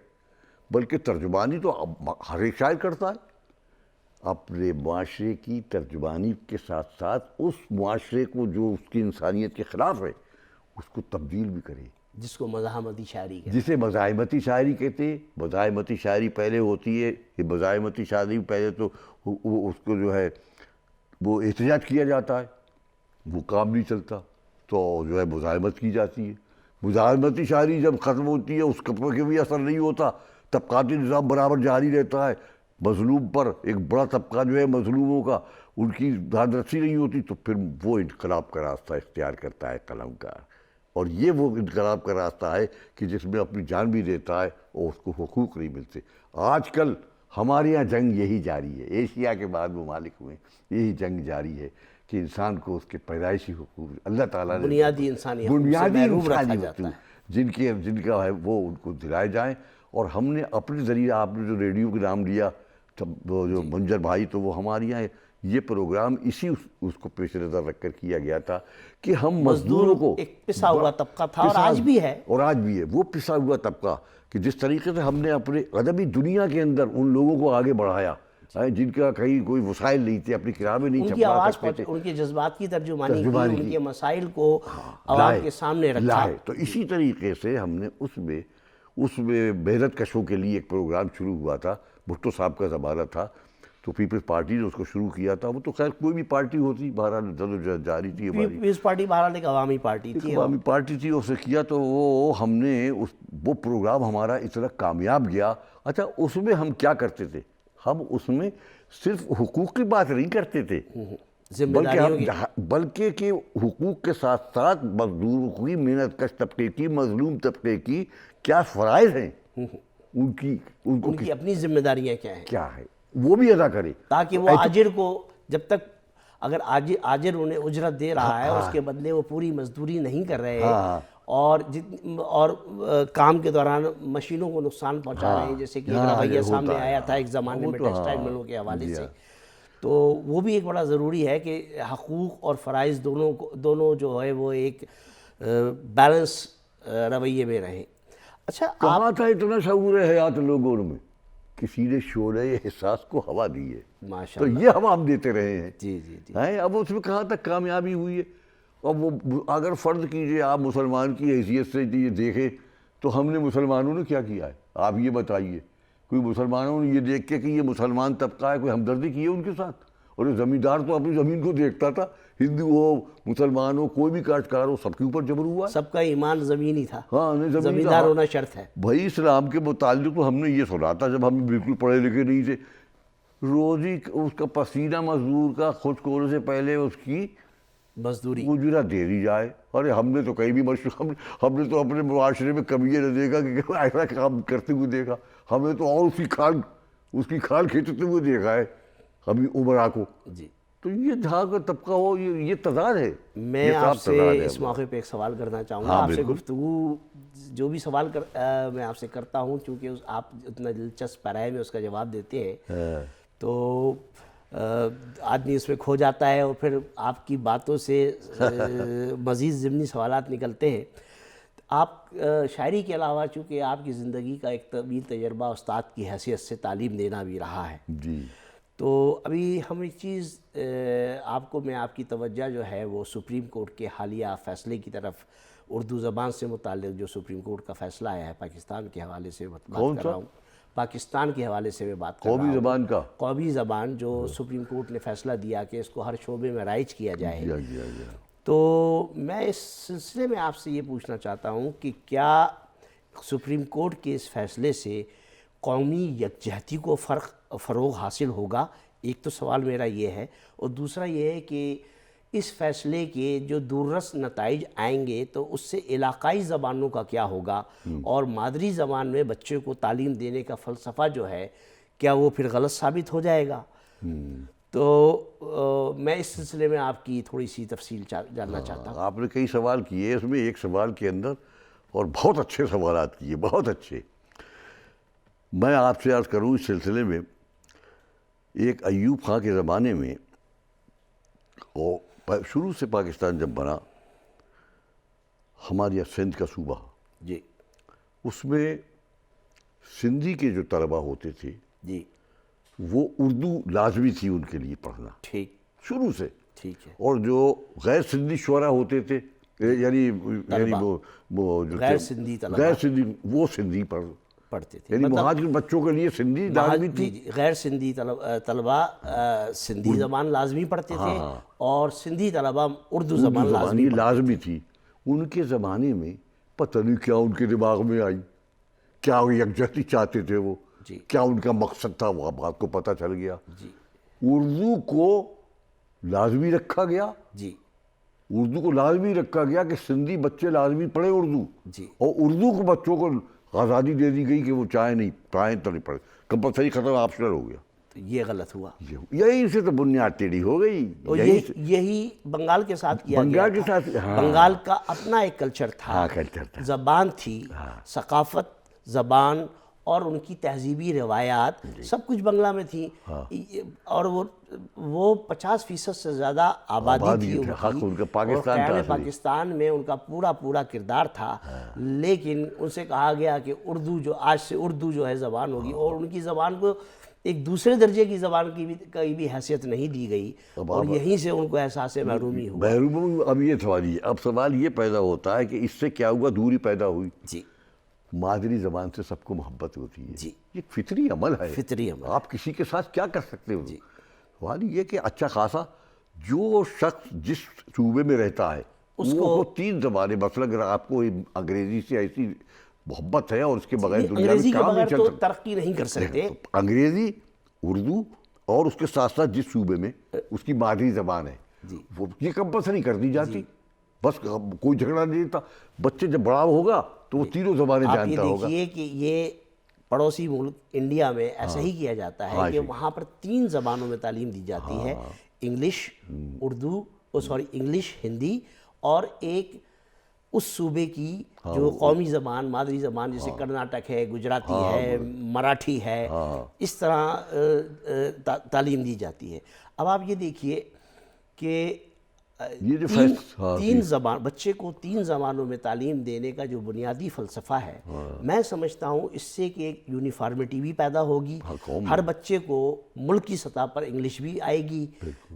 بلکہ ترجمانی تو ہر ایک شاعر کرتا ہے. اپنے معاشرے کی ترجمانی کے ساتھ ساتھ اس معاشرے کو جو اس کی انسانیت کے خلاف ہے اس کو تبدیل بھی کرے، جس کو مزاحمتی شاعری کہتے ہیں، جسے مزاحمتی شاعری کہتے ہیں. مزاحمتی شاعری پہلے ہوتی ہے، یہ مزاحمتی شاعری پہلے تو اس کو جو ہے وہ احتجاج کیا جاتا ہے، وہ کام نہیں چلتا تو جو ہے مزاحمت کی جاتی ہے. مزاحمتی شاعری جب ختم ہوتی ہے اس پر بھی اثر نہیں ہوتا، طبقاتی نظام برابر جاری رہتا ہے. مظلوم پر ایک بڑا طبقہ جو ہے مظلوموں کا، ان کی دادرسی نہیں ہوتی، تو پھر وہ انقلاب کا راستہ اختیار کرتا ہے قلمکار. اور یہ وہ انقلاب کا راستہ ہے کہ جس میں اپنی جان بھی دیتا ہے اور اس کو حقوق نہیں ملتے. آج کل ہمارے یہاں جنگ یہی جاری ہے، ایشیا کے بعد ممالک میں یہی جنگ جاری ہے کہ انسان کو اس کے پیدائشی حقوق اللہ تعالیٰ نے بنیادی انسانی حقوق سے محروم رکھا جاتا ہے، جن کا ہے وہ ان کو دلائے جائیں. اور ہم نے اپنے ذریعے، آپ نے جو ریڈیو کا نام لیا جو منظر بھائی، تو وہ ہمارے یہاں یہ پروگرام اسی اس کو پیش نظر رکھ کر کیا گیا تھا کہ ہم مزدوروں کو، ایک پسا ہوا طبقہ تھا اور آج بھی ہے، وہ پسا ہوا طبقہ کہ جس طریقے سے ہم نے اپنے ادبی دنیا کے اندر ان لوگوں کو آگے بڑھایا جن کا کہیں کوئی وسائل نہیں تھے، اپنی کتابیں نہیں ان کی چھپا آواز سکتے تھے، ان کے جذبات کی ترجمانی کی، ان کے مسائل کو عوام کے سامنے رکھا. لائے. تو اسی طریقے سے ہم نے اس میں بحرت کشوں کے لیے ایک پروگرام شروع ہوا تھا. بھٹو صاحب کا زمانہ تھا تو پیپلز پارٹی نے اس کو شروع کیا تھا. وہ تو خیر کوئی بھی پارٹی ہوتی، بہرحال جاری تھی ہماری پیپلز پارٹی بہرحال ایک عوامی پارٹی تھی. عوامی پارٹی تھی. اسے کیا تو ہم نے وہ پروگرام ہمارا اتنا کامیاب گیا. اچھا اس میں ہم کیا کرتے تھے؟ ہم اس میں صرف حقوق کی بات نہیں کرتے تھے، بلکہ کہ حقوق کے ساتھ ساتھ مزدوروں کی، محنت کش طبقے کی، مظلوم طبقے کی کیا فرائض ہیں، ان کی اپنی ذمہ داریاں کیا ہے وہ بھی ادا کرے، تاکہ وہ آجر کو جب تک اگر آجر انہیں اجرت دے رہا ہے اس کے بدلے وہ پوری مزدوری نہیں کر رہے اور کام کے دوران مشینوں کو نقصان پہنچا رہے ہیں، جیسے کہ ایک رویہ سامنے آیا تھا ایک زمانے میں ٹیکسٹائل ملوں کے حوالے سے. تو وہ بھی ایک بڑا ضروری ہے کہ حقوق اور فرائض دونوں جو ہے وہ ایک بیلنس رویے میں رہیں. اچھا کہاں تھا اتنا شعور حیات لوگوں میں؟ کسی نے شعلہ احساس کو ہوا دی ہے. تو یہ ہم دیتے رہے ہیں. جی جی جی. اب اس میں کہاں تک کامیابی ہوئی ہے؟ اب وہ اگر فرض کیجئے آپ مسلمان کی حیثیت سے یہ دیکھیں تو ہم نے مسلمانوں نے کیا کیا ہے؟ آپ یہ بتائیے. کوئی مسلمانوں نے یہ دیکھ کے کہ یہ مسلمان طبقہ ہے کوئی ہمدردی کی ہے ان کے ساتھ؟ اور یہ زمیندار تو اپنی زمین کو دیکھتا تھا، ہندو ہو مسلمان ہو کوئی بھی کاشتکار ہو سب کے اوپر جبر ہوا. سب کا ایمان زمینی تھا. ہاں زمیندار ہونا شرط ہے. بھائی اسلام کے متعلق تو ہم نے یہ سنا تھا جب ہم بالکل پڑھے لکھے نہیں تھے، روزی اس کا پسینہ مزدور کا خشک ہونے سے پہلے اس کی مزدوری اجرت دے دی جائے. ارے ہم نے تو کہیں بھی ہم نے تو اپنے معاشرے میں کبھی یہ نہ دیکھا کہ ایسا کام کرتے ہوئے دیکھا. ہمیں تو اور اس کی کھال کھینچتے ہوئے دیکھا ہے ہمیں عمرا کو. جی. تو یہ جہاں کا طبقہ ہو یہ تضاد ہے. میں آپ سے اس موقع پہ ایک سوال کرنا چاہوں گا. آپ سے گفتگو جو بھی سوال میں آپ سے کرتا ہوں چونکہ آپ اتنا دلچسپ پیرائے میں اس کا جواب دیتے ہیں تو آدمی اس میں کھو جاتا ہے اور پھر آپ کی باتوں سے مزید ضمنی سوالات نکلتے ہیں. آپ شاعری کے علاوہ چونکہ آپ کی زندگی کا ایک طویل تجربہ استاد کی حیثیت سے تعلیم دینا بھی رہا ہے جی، تو ابھی ہم ایک چیز میں آپ کی توجہ جو ہے وہ سپریم کورٹ کے حالیہ فیصلے کی طرف، اردو زبان سے متعلق جو سپریم کورٹ کا فیصلہ آیا ہے پاکستان کے حوالے سے بات کر رہا ہوں. پاکستان کے حوالے سے میں بات کر رہا ہوں. قومی زبان کا قومی زبان جو سپریم کورٹ نے فیصلہ دیا کہ اس کو ہر شعبے میں رائج کیا جائے. تو میں اس سلسلے میں آپ سے یہ پوچھنا چاہتا ہوں کہ کیا سپریم کورٹ کے اس فیصلے سے قومی یکجہتی کو فروغ حاصل ہوگا؟ ایک تو سوال میرا یہ ہے، اور دوسرا یہ ہے کہ اس فیصلے کے جو دوررس نتائج آئیں گے تو اس سے علاقائی زبانوں کا کیا ہوگا، اور مادری زبان میں بچے کو تعلیم دینے کا فلسفہ جو ہے کیا وہ پھر غلط ثابت ہو جائے گا؟ تو میں اس سلسلے میں آپ کی تھوڑی سی تفصیل جاننا چاہتا ہوں. آپ نے کئی سوال کیے، اس میں ایک سوال کے اندر اور بہت اچھے سوالات کیے، بہت اچھے. میں آپ سے عرض کروں اس سلسلے میں، ایک ایوب خان کے زمانے میں شروع سے پاکستان جب بنا، ہمارے یہاں سندھ کا صوبہ جی، اس میں سندھی کے جو طلبہ ہوتے تھے جی، وہ اردو لازمی تھی ان کے لیے پڑھنا. ٹھیک، شروع سے. ٹھیک ہے. اور جو غیر سندھی شعراء ہوتے تھے یعنی وہ جو غیر سندھی طلبہ، غیر سندھی وہ سندھی پڑھتے تھے، یعنی مہاجر بچوں کے لیے سندھی لازمی تھی. غیر سندھی طلبہ سندھی زبان لازمی پڑھتے تھے اور سندھی طلبہ اردو زبان لازمی تھی. ان کے زمانے میں پتہ نہیں کیا ان کے دماغ میں آئی، کیا وہ یکجہتی چاہتے تھے، وہ کیا ان کا مقصد تھا، وہ بات کو پتہ چل گیا. اردو کو لازمی رکھا گیا. اردو کو لازمی رکھا گیا کہ سندھی بچے لازمی پڑھے اردو، اور اردو کو بچوں کو آزادی دے دی گئی کہ وہ چاہیں تو نہیں پڑھے، کمپلسری ختم، آپشنل ہو گیا. یہ غلط ہوا. یہی سے تو بنیاد ٹیڑھی ہو گئی. یہی بنگال کے ساتھ کیا گیا. بنگال کے ساتھ بنگال کا اپنا ایک کلچر تھا، زبان تھی، ثقافت، زبان اور ان کی تہذیبی روایات سب کچھ بنگلہ میں تھیں، اور وہ 50% سے زیادہ آبادی تھی ان کی، اور قیام پاکستان میں ان کا پورا کردار تھا، لیکن ان سے کہا گیا کہ اردو جو آج سے اردو جو ہے زبان ہوگی، اور ان کی زبان کو ایک دوسرے درجے کی زبان کی بھی حیثیت نہیں دی گئی، اور یہیں سے ان کو احساس محرومی ہوا۔ اب یہ سوال یہ پیدا ہوتا ہے کہ اس سے کیا ہوا، دوری پیدا ہوئی۔ جی، مادری زبان سے سب کو محبت ہوتی ہے، جی، یہ فطری عمل ہے، فطری عمل۔ آپ کسی کے ساتھ کیا کر سکتے ہو؟ سوال یہ کہ اچھا خاصا جو شخص جس صوبے میں رہتا ہے وہ 3 زبانیں، مثلا اگر آپ کو انگریزی سے ایسی محبت ہے اور اس کے بغیر دنیا میں کام نہیں چل تو ترقی نہیں کر سکتے، انگریزی، اردو، اور اس کے ساتھ ساتھ جس صوبے میں اس کی مادری زبان ہے وہ یہ کمپلسری کر دی جاتی، بس کوئی جھگڑا نہیں تھا۔ بچے جب بڑا ہوگا تو وہ 3 زبانیں جانتا ہوگا۔ آپ یہ دیکھیے کہ یہ پڑوسی ملک انڈیا میں ایسا ہی کیا جاتا ہے کہ وہاں پر 3 زبانوں میں تعلیم دی جاتی ہے، انگلش، انگلش، ہندی، اور ایک اس صوبے کی جو قومی زبان، مادری زبان، جیسے کرناٹک ہے، گجراتی ہے، مراٹھی ہے، اس طرح تعلیم دی جاتی ہے۔ اب آپ یہ دیکھیے کہ بچے کو 3 زبانوں میں تعلیم دینے کا جو بنیادی فلسفہ ہے، میں سمجھتا ہوں اس سے کہ ایک یونیفارمٹی بھی پیدا ہوگی، ہر بچے کو ملک کی سطح پر انگلش بھی آئے گی،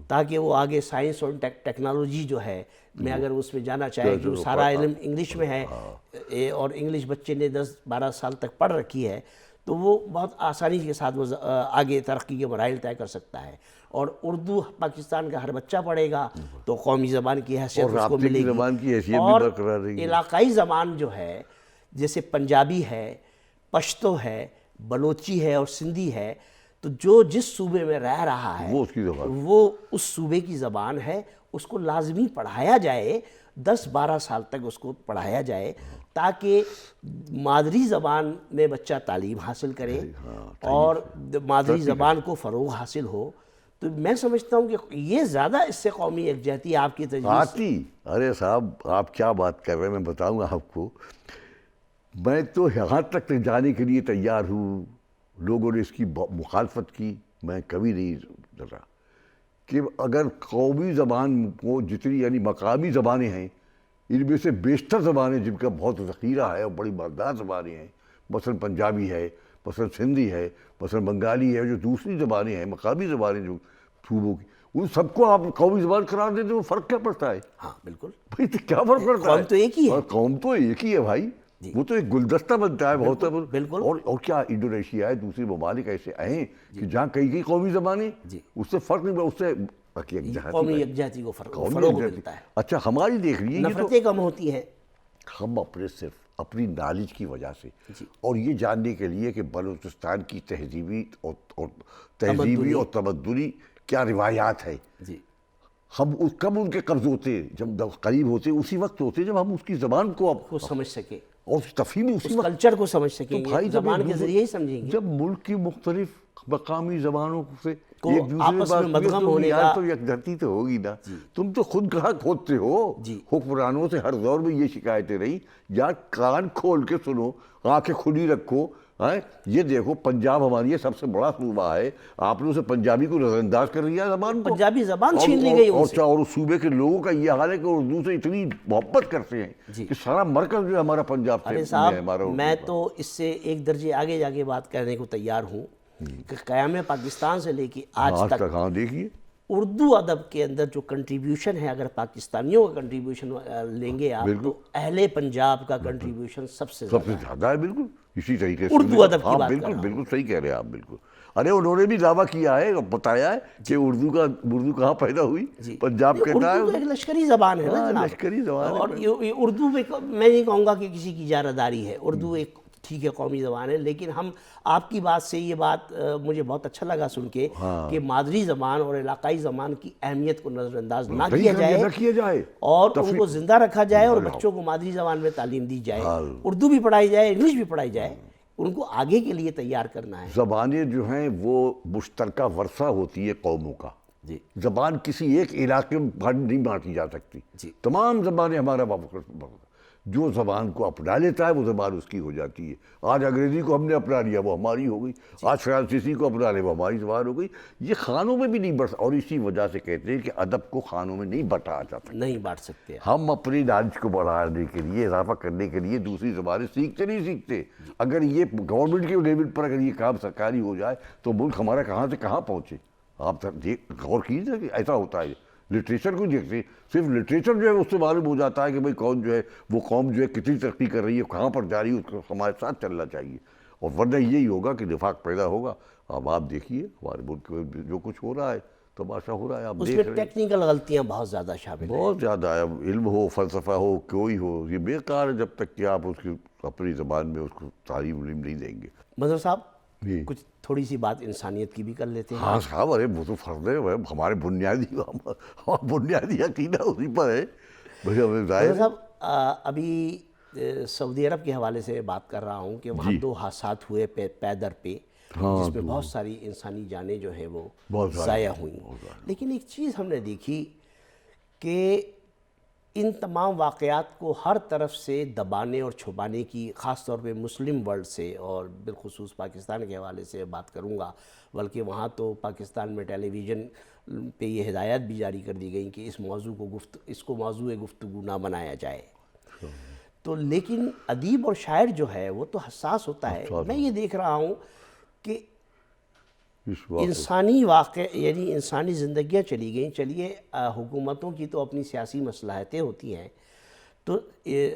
تاکہ وہ آگے سائنس اور ٹیکنالوجی جو ہے، میں اگر اس میں جانا چاہے جو سارا علم انگلش میں ہے، اور انگلش بچے نے 10-12 سال تک پڑھ رکھی ہے، تو وہ بہت آسانی کے ساتھ وہ آگے ترقی کے مراحل طے کر سکتا ہے۔ اور اردو پاکستان کا ہر بچہ پڑھے گا تو قومی زبان کی حیثیت اس کو ملے گی، اور علاقائی زبان جو ہے جیسے پنجابی ہے، پشتو ہے، بلوچی ہے اور سندھی ہے، تو جو جس صوبے میں رہ رہا ہے وہ اس صوبے کی زبان ہے، اس کو لازمی پڑھایا جائے، 10-12 سال تک اس کو پڑھایا جائے، تاکہ مادری زبان میں بچہ تعلیم حاصل کرے اور مادری زبان کو فروغ حاصل ہو۔ تو میں سمجھتا ہوں کہ یہ زیادہ اس سے قومی یکجہتی آپ کی تجویز آتی۔ ارے صاحب آپ کیا بات کر رہے ہیں، میں بتاؤں گا آپ کو، میں تو یہاں تک جانے کے لیے تیار ہوں، لوگوں نے اس کی مخالفت کی، میں کبھی نہیں ڈرا، کہ اگر قومی زبان کو جتنی یعنی مقامی زبانیں ہیں، ان میں سے بیشتر زبانیں جن کا بہت ذخیرہ ہے اور بڑی مالدار زبانیں ہیں، مثلا پنجابی ہے، مثلا سندھی ہے، مثلا بنگالی ہے، جو دوسری زبانیں ہیں، مقامی زبانیں جو صوبوں کی، ان سب کو آپ قومی زبان قرار دیتے ہیں، فرق کیا پڑتا ہے؟ ہاں بالکل، بھائی تو کیا فرق پڑتا ہے؟ قوم تو ایک ہی ہے، قوم تو ایک ہی ہے بھائی، وہ تو ایک گلدستہ بنتا ہے بہت۔ بالکل، اور کیا انڈونیشیا ہے، دوسرے ممالک ایسے ہیں کہ جہاں کئی قومی زبانیں، اس سے فرق نہیں پڑتا، اس سے قومی یکجہتی کو فروغ ملتا ہے۔ اچھا ہماری دیکھ لیجیے، نفرتیں کم ہوتی ہیں، ہم صرف اپنی نالج کی وجہ سے، اور یہ جاننے کے لیے کہ بلوچستان کی تہذیبی اور تمدنی کیا روایات ہے، ہم کب ان کے قبض ہوتے، جب قریب ہوتے، اسی وقت ہوتے جب ہم اس کی زبان کو سمجھ سکیں اور اس تفہیم اس کلچر کو سمجھ سکیں گے، زبان کے ذریعے ہی سمجھیں گے۔ جب ملک کی مختلف مقامی زبانوں سے کو ایک دوسرے آپس میں مدغم ہونے کا، تو یکجہتی تو ہوگی نا۔ تم تو خود کہاں کھودتے ہو، حکمرانوں سے ہر دور میں یہ شکایتیں رہی، یار کان کھول کے سنو، آنکھیں کھلی رکھو، یہ دیکھو پنجاب ہماری سب سے بڑا صوبہ ہے، آپ نے اسے پنجابی کو نظر انداز کر دیا، زبان کو، پنجابی زبان چھین لی گئی ان سے، اور اس صوبے کے لوگوں کا یہ حال ہے کہ اردو سے اتنی محبت کرتے ہیں کہ سارا مرکز جو ہے ہمارا پنجاب سے ہے۔ میں تو اس سے ایک درجے آگے جا کے بات کرنے کو تیار ہوں کہ قیام پاکستان سے لے کے آج تک دیکھیے اردو ادب کے اندر جو کنٹریبیوشن ہے، اگر پاکستانیوں کا کنٹریبیوشن لیں گے آپ تو اہل پنجاب کا کنٹریبیوشن سب سے زیادہ ہے۔ بالکل اسی طریقے سے اردو ادب کی بات بالکل بالکل صحیح کہہ رہے ہیں آپ، بالکل۔ ارے انہوں نے بھی دعویٰ کیا ہے، بتایا ہے کہ اردو کہاں پیدا ہوئی، پنجاب کہتا ہے اردو ایک لشکری زبان ہے نا جناب، لشکری زبان ہے، اور اردو میں میں نہیں کہوں گا کہ کسی کی اجارہ ہے، اردو ایک ٹھیک ہے قومی زبان ہے، لیکن ہم آپ کی بات سے یہ بات مجھے بہت اچھا لگا سن کے کہ مادری زبان اور علاقائی زبان کی اہمیت کو نظر انداز نہ کیا جائے اور ان کو زندہ رکھا جائے، اور بچوں کو مادری زبان میں تعلیم دی جائے، اردو بھی پڑھائی جائے، انگلش بھی پڑھائی جائے، ان کو آگے کے لیے تیار کرنا ہے۔ زبانیں جو ہیں وہ مشترکہ ورثہ ہوتی ہے قوموں کا، زبان کسی ایک علاقے میں نہیں بانٹی جا سکتی، تمام زبانیں ہمارا جو زبان کو اپنا لیتا ہے وہ زبان اس کی ہو جاتی ہے. آج انگریزی کو ہم نے اپنا لیا وہ ہماری ہو گئی, آج فرانسیسی کو اپنا لیا وہ ہماری زبان ہو گئی. یہ خانوں میں بھی نہیں بڑھ, اور اسی وجہ سے کہتے ہیں کہ ادب کو خانوں میں نہیں بٹا جاتا. نہیں بانٹ سکتے. ہم اپنی نالج کو بڑھانے کے لیے, اضافہ کرنے کے لیے دوسری زبانیں سیکھتے نہیں سیکھتے. اگر یہ گورنمنٹ کے لیول پر اگر یہ کام سرکاری ہو جائے تو ملک ہمارا کہاں سے کہاں پہنچے. آپ غور کیجیے کہ ایسا ہوتا ہے. لٹریچر کو دیکھتے, صرف لٹریچر جو ہے اس سے معلوم ہو جاتا ہے کہ بھئی کون جو ہے وہ قوم جو ہے کتنی ترقی کر رہی ہے, کہاں پر جا رہی ہے, اس کو ہمارے ساتھ چلنا چاہیے. اور ورنہ یہی ہوگا کہ نفاق پیدا ہوگا. اب آپ دیکھیے ہمارے ملک میں جو کچھ ہو رہا ہے, تماشا ہو رہا ہے, آپ اس دیکھ میں رہے ہیں. ٹیکنیکل غلطیاں بہت زیادہ شامل ہیں. بہت زیادہ ہے. علم ہو, فلسفہ ہو, کوئی ہو, یہ بیکار ہے جب تک کہ آپ اس کی اپنی زبان میں اس کو تعلیم علم نہیں دیں گے. منظر صاحب جی کچھ تھوڑی سی بات انسانیت کی بھی کر لیتے ہیں. ہاں صاحب, ارے وہ تو فرض ہے, ہمارے بنیادی عقیدہ اسی پر ہے. بھئی ہمیں ظاہر منظر ہے. صاحب ابھی سعودی عرب کے حوالے سے بات کر رہا ہوں کہ وہاں 2 حادثات ہوئے پیدر پہ, جس میں بہت ساری انسانی جانیں جو ہیں وہ ضائع ہوئیں. لیکن ایک چیز ہم نے دیکھی کہ ان تمام واقعات کو ہر طرف سے دبانے اور چھپانے کی, خاص طور پہ مسلم ورلڈ سے اور بالخصوص پاکستان کے حوالے سے بات کروں گا, بلکہ وہاں تو پاکستان میں ٹیلی ویژن پہ یہ ہدایات بھی جاری کر دی گئیں کہ اس موضوع کو موضوع گفتگو نہ بنایا جائے. تو لیکن ادیب اور شاعر جو ہے وہ تو حساس ہوتا ہے. میں یہ دیکھ رہا ہوں کہ انسانی واقع یعنی انسانی زندگیاں چلی گئیں. چلیے حکومتوں کی تو اپنی سیاسی مصلحتیں ہوتی ہیں, تو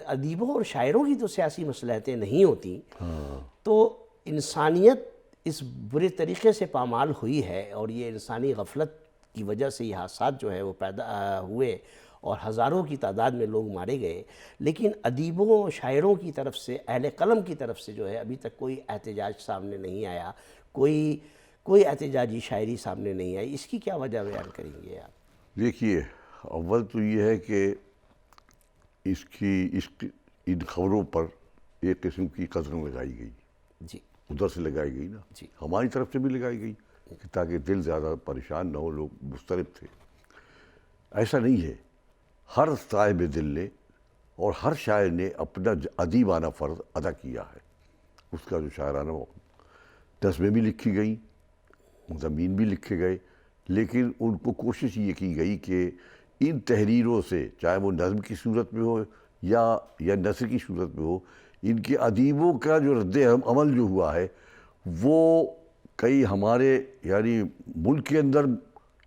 ادیبوں اور شاعروں کی تو سیاسی مصلحتیں نہیں ہوتی. تو انسانیت اس برے طریقے سے پامال ہوئی ہے, اور یہ انسانی غفلت کی وجہ سے یہ حادثات جو ہے وہ پیدا ہوئے اور ہزاروں کی تعداد میں لوگ مارے گئے. لیکن ادیبوں شاعروں کی طرف سے, اہل قلم کی طرف سے جو ہے ابھی تک کوئی احتجاج سامنے نہیں آیا, کوئی احتجاجی شاعری سامنے نہیں آئی. اس کی کیا وجہ بیان کریں گے آپ؟ دیکھیے, اول تو یہ ہے کہ ان خبروں پر ایک قسم کی قدغن لگائی گئی. جی ادھر سے لگائی گئی نا, جی ہماری طرف سے بھی لگائی گئی کہ تاکہ دل زیادہ پریشان نہ ہو, لوگ مضطرب تھے. ایسا نہیں ہے. ہر صاحب دل نے اور ہر شاعر نے اپنا ادیبانہ فرض ادا کیا ہے. اس کا جو شاعرانہ نظمیں بھی لکھی گئیں, مضامین بھی لکھے گئے, لیکن ان کو کوشش یہ کی گئی کہ ان تحریروں سے, چاہے وہ نظم کی صورت میں ہو یا نثر کی صورت میں ہو, ان کے ادیبوں کا جو رد عمل جو ہوا ہے وہ کئی ہمارے یعنی ملک کے اندر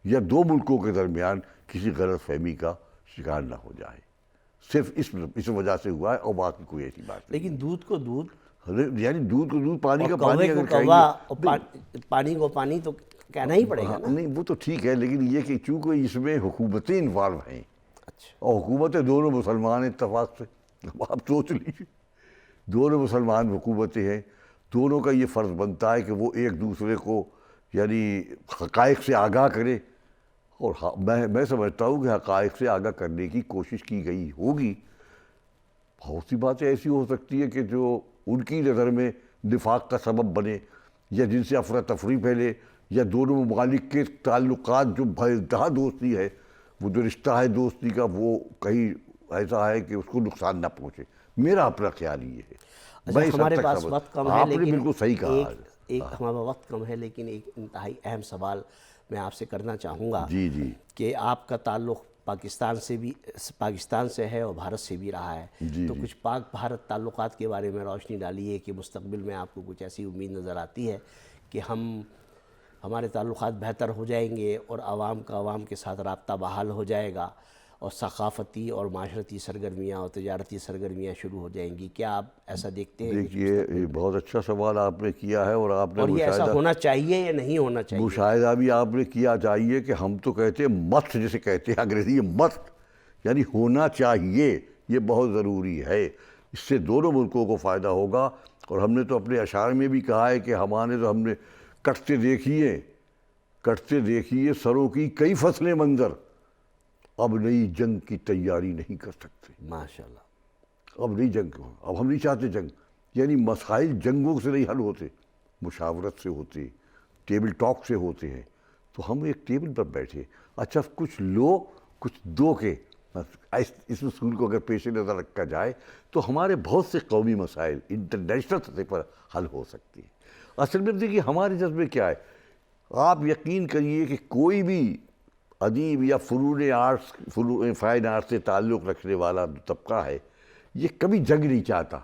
یا 2 ملکوں کے درمیان کسی غلط فہمی کا شکار نہ ہو جائے. صرف اس وجہ سے ہوا ہے, اور باقی کوئی ایسی بات نہیں. لیکن دودھ کو دودھ, یعنی دودھ کو دودھ, پانی کا کوے پانی کو اگر کوا, کہیں اور پانی کو پانی تو کہنا ہی پڑے گا نا. نہیں وہ تو ٹھیک ہے, لیکن یہ کہ چونکہ اس میں حکومتیں انوالو ہیں, اچھا, اور حکومتیں دونوں مسلمان اتفاق سے, آپ سوچ لیجیے, دونوں مسلمان حکومتیں ہیں, دونوں کا یہ فرض بنتا ہے کہ وہ ایک دوسرے کو یعنی حقائق سے آگاہ کرے. اور میں سمجھتا ہوں کہ حقائق سے آگاہ کرنے کی کوشش کی گئی ہوگی. بہت سی باتیں ایسی ہو سکتی ہے کہ جو ان کی نظر میں نفاق کا سبب بنے, یا جن سے افراتفری پھیلے, یا دونوں ممالک کے تعلقات جو انتہا دوستی ہے, وہ جو رشتہ ہے دوستی کا, وہ کہیں ایسا ہے کہ اس کو نقصان نہ پہنچے. میرا اپنا خیال یہ ہے. ہمارے پاس وقت کم ہے, آپ نے لیکن بالکل صحیح کہا. ہمارا وقت کم ہے, لیکن ایک انتہائی اہم سوال میں آپ سے کرنا چاہوں گا. جی جی کہ آپ کا تعلق پاکستان سے ہے اور بھارت سے بھی رہا ہے, تو کچھ پاک بھارت تعلقات کے بارے میں روشنی ڈالیے کہ مستقبل میں آپ کو کچھ ایسی امید نظر آتی ہے کہ ہمارے تعلقات بہتر ہو جائیں گے, اور عوام کا عوام کے ساتھ رابطہ بحال ہو جائے گا, اور ثقافتی اور معاشرتی سرگرمیاں اور تجارتی سرگرمیاں شروع ہو جائیں گی. کیا آپ ایسا دیکھتے ہیں؟ دیکھیے, یہ بہت اچھا سوال آپ نے کیا ہے, اور آپ نے اور یہ ایسا ہونا چاہیے یا نہیں ہونا چاہیے؟ مشاہدہ بھی آپ نے کیا چاہیے کہ ہم تو کہتے ہیں مست, جسے کہتے ہیں انگریزی میں مست, یعنی ہونا چاہیے. یہ بہت ضروری ہے, اس سے دونوں ملکوں کو فائدہ ہوگا. اور ہم نے تو اپنے اشعار میں بھی کہا ہے کہ ہم نے کٹتے دیکھیے سروں کی کئی فصلیں منظر, اب نئی جنگ کی تیاری نہیں کر سکتے. ماشاءاللہ. اب نئی جنگ, اب ہم نہیں چاہتے جنگ. یعنی مسائل جنگوں سے نہیں حل ہوتے, مشاورت سے ہوتے, ٹیبل ٹاک سے ہوتے ہیں. تو ہم ایک ٹیبل پر بیٹھے, اچھا کچھ لو کچھ دو کے, اس اصول کو اگر پیش نظر رکھا جائے تو ہمارے بہت سے قومی مسائل انٹرنیشنل سطح پر حل ہو سکتی ہیں۔ اصل میں دیکھیے ہمارے جذبے کیا ہے، آپ یقین کریے کہ کوئی بھی ادیب یا فائن آرٹس سے تعلق رکھنے والا طبقہ ہے، یہ کبھی جنگ نہیں چاہتا،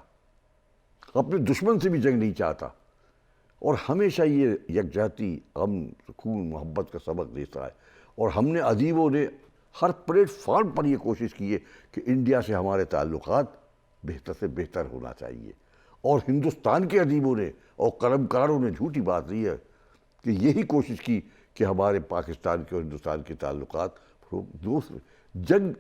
اپنے دشمن سے بھی جنگ نہیں چاہتا، اور ہمیشہ یہ یکجہتی، امن، سکون، محبت کا سبق دیتا ہے۔ اور ہم نے ادیبوں نے ہر پلیٹ فارم پر یہ کوشش کی ہے کہ انڈیا سے ہمارے تعلقات بہتر سے بہتر ہونا چاہیے، اور ہندوستان کے ادیبوں نے اور قلمکاروں نے جھوٹی بات نہیں ہے کہ یہی کوشش کی کہ ہمارے پاکستان کے اور ہندوستان کے تعلقات جنگ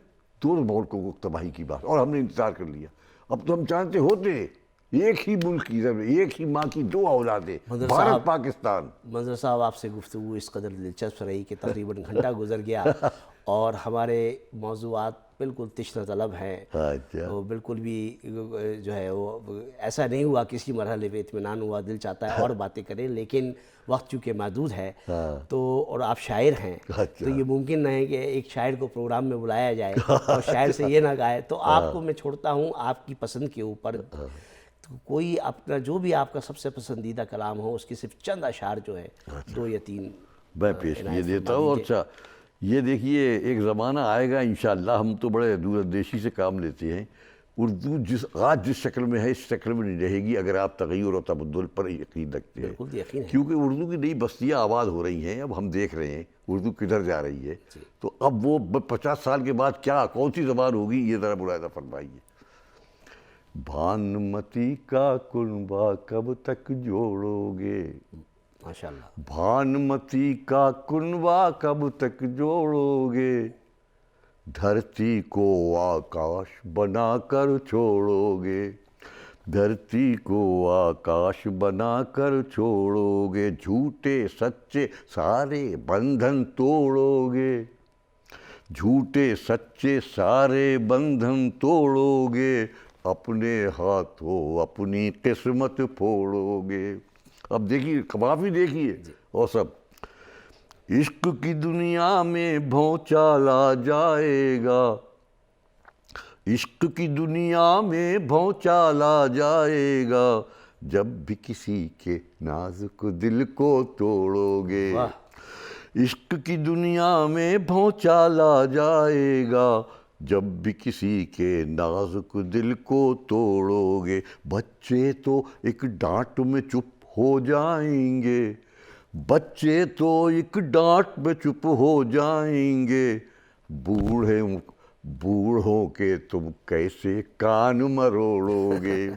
دونوں ملکوں کو تباہی کی بات، اور ہم نے انتظار کر لیا۔ اب تو ہم چاہتے ہوتے ہیں ایک ہی ملک کی، ایک ہی ماں کی دو اولادیں، بھارت پاکستان۔ منظر صاحب، آپ سے گفتگو اس قدر دلچسپ رہی کہ تقریباً گھنٹہ گزر گیا اور ہمارے موضوعات بالکل تشنہ طلب ہیں، وہ بالکل بھی جو ہے وہ ایسا نہیں ہوا کسی مرحلے پہ اطمینان ہوا، دل چاہتا ہے اور باتیں کریں، لیکن وقت چونکہ محدود ہے تو، اور آپ شاعر ہیں تو یہ ممکن نہ ہے کہ ایک شاعر کو پروگرام میں بلایا جائے اور شاعر سے یہ نہ گائے، تو آپ کو میں چھوڑتا ہوں آپ کی پسند کے اوپر، کوئی اپنا جو بھی آپ کا سب سے پسندیدہ کلام ہو اس کی صرف چند اشعار جو ہے 2 یا 3 میں پیش کیے دیتا ہوں۔ اچھا یہ دیکھیے ایک زمانہ آئے گا انشاءاللہ، ہم تو بڑے دور اندیشی سے کام لیتے ہیں، اردو آج جس شکل میں ہے اس شکل میں نہیں رہے گی اگر آپ تغیر اور تبدل پر یقین رکھتے ہیں، بالکل یقین ہے، کیونکہ اردو کی نئی بستیاں آباد ہو رہی ہیں، اب ہم دیکھ رہے ہیں اردو کدھر جا رہی ہے، تو اب وہ 50 سال کے بعد کیا کون سی زبان ہوگی یہ ذرا ملاحظہ فرمائیے۔ بھانمتی کا کنبہ کب تک جوڑو گے، ماشاءاللہ، بھانمتی کا کنبہ کب تک جوڑو گے، دھرتی کو آکاش بنا کر چھوڑو گے، دھرتی کو آکاش بنا کر چھوڑو گے، جھوٹے سچے سارے بندھن توڑو گے، جھوٹے سچے سارے بندھن توڑو گے، اپنے ہاتھوں اپنی قسمت پھوڑو گے۔ اب دیکھیے کافی دیکھیے، اور سب عشق کی دنیا میں بھونچالا جائے گا، عشق کی دنیا میں بھونچالا جائے گا، جب بھی کسی کے نازک دل کو توڑو گے، عشق کی دنیا میں بھونچالا جائے گا، جب بھی کسی کے نازک دل کو توڑو گے، بچے تو ایک ڈانٹ میں چپ ہو جائیں گے، بچے تو ایک ڈانٹ میں چپ ہو جائیں گے، بوڑھوں کے تم کیسے کان مروڑو گے،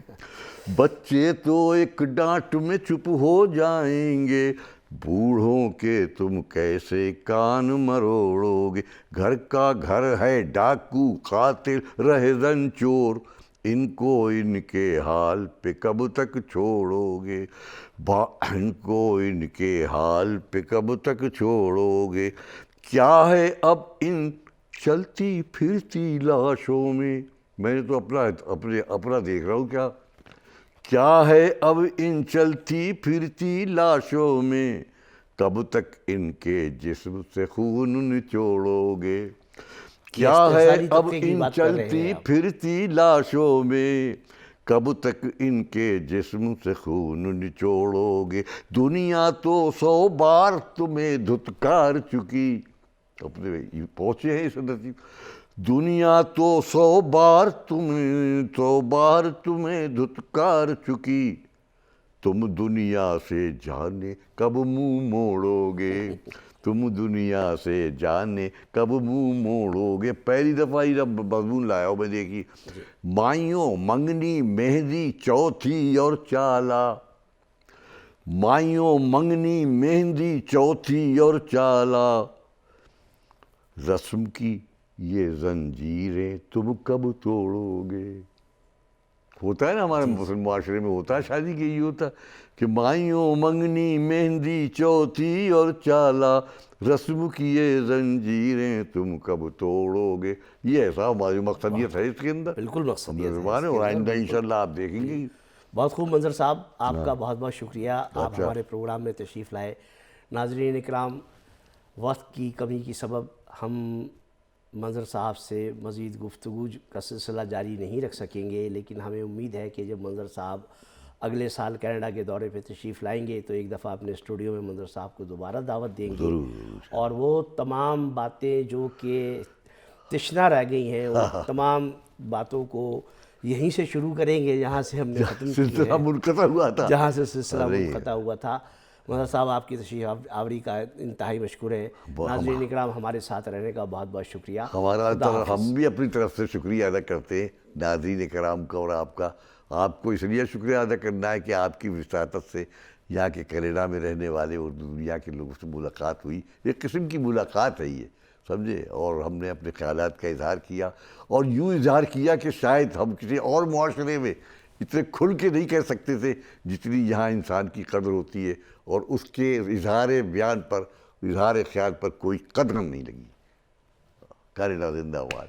بچے تو ایک ڈانٹ میں چپ ہو جائیں گے، بوڑھوں کے تم کیسے کان مروڑو گے، گھر کا گھر ہے ڈاکو قاتل رہزن چور، ان کو ان کے حال پہ کب تک چھوڑو گے، ان کو ان کے حال پہ کب تک چھوڑو گے، کیا ہے اب ان چلتی پھرتی لاشوں میں نے تو اپنا دیکھ رہا ہوں، کیا ہے اب ان چلتی پھرتی لاشوں میں، کب تک ان کے جسم سے خون نچوڑو گے، کیا ہے اب ان چلتی پھرتی لاشوں میں، کب تک ان کے جسم سے خون نچوڑو گے، دنیا تو 100 بار تمہیں دھتکار چکی، اپنے پہنچے ہیں اس نتیجے، دنیا تو 100 بار تمہیں دھتکار چکی، تم دنیا سے جانے کب منہ موڑو گے، تم دنیا سے جانے کب منہ موڑو گے۔ پہلی دفعہ یہ مضمون لایا ہوں میں، دیکھیے، مائیوں منگنی مہندی چوتھی اور چالا، مائیوں منگنی مہندی چوتھی اور چالا، رسم کی یہ زنجیریں تم کب توڑو گے۔ ہوتا ہے نا ہمارے مسلم معاشرے میں، ہوتا ہے شادی کے یہ ہوتا کہ مائیوں منگنی مہندی چوتھی اور چالا، رسم کی یہ زنجیریں تم کب توڑو گے، یہ ایسا ہماری مقصدیت ہے اس کے اندر، بالکل مقصدیت ہے، اور آئندہ انشاءاللہ آپ دیکھیں گے۔ بہت خوب منظر صاحب، آپ کا بہت بہت شکریہ، آپ ہمارے پروگرام میں تشریف لائے۔ ناظرین اکرام، وقت کی کمی کی سبب ہم منظر صاحب سے مزید گفتگو کا سلسلہ جاری نہیں رکھ سکیں گے، لیکن ہمیں امید ہے کہ جب منظر صاحب اگلے سال کینیڈا کے دورے پہ تشریف لائیں گے تو ایک دفعہ اپنے اسٹوڈیو میں منظر صاحب کو دوبارہ دعوت دیں گے، اور وہ تمام باتیں جو کہ تشنا رہ گئی ہیں وہ تمام باتوں کو یہیں سے شروع کریں گے جہاں سے ہم نے ختم کی سلسلہ منقطع ہوا تھا، جہاں سے سلسلہ منقطع ہوا تھا۔ منظر صاحب آپ کی تشریف آوری کا انتہائی مشکور ہے۔ ناظرین اکرام، ہمارے ساتھ رہنے کا بہت بہت شکریہ۔ ہم بھی اپنی طرف سے شکریہ ادا کرتے ہیں ناظرین کرام کا، اور آپ کو اس لیے شکریہ ادا کرنا ہے کہ آپ کی وساطت سے یہاں کے کینیڈا میں رہنے والے اور دنیا کے لوگوں سے ملاقات ہوئی۔ ایک قسم کی ملاقات ہے یہ، سمجھے، اور ہم نے اپنے خیالات کا اظہار کیا، اور یوں اظہار کیا کہ شاید ہم کسی اور معاشرے میں اتنے کھل کے نہیں کہہ سکتے تھے جتنی یہاں انسان کی قدر ہوتی ہے، اور اس کے اظہار بیان پر، اظہار خیال پر کوئی قدر نہیں لگی۔ کینیڈا زندہ باد۔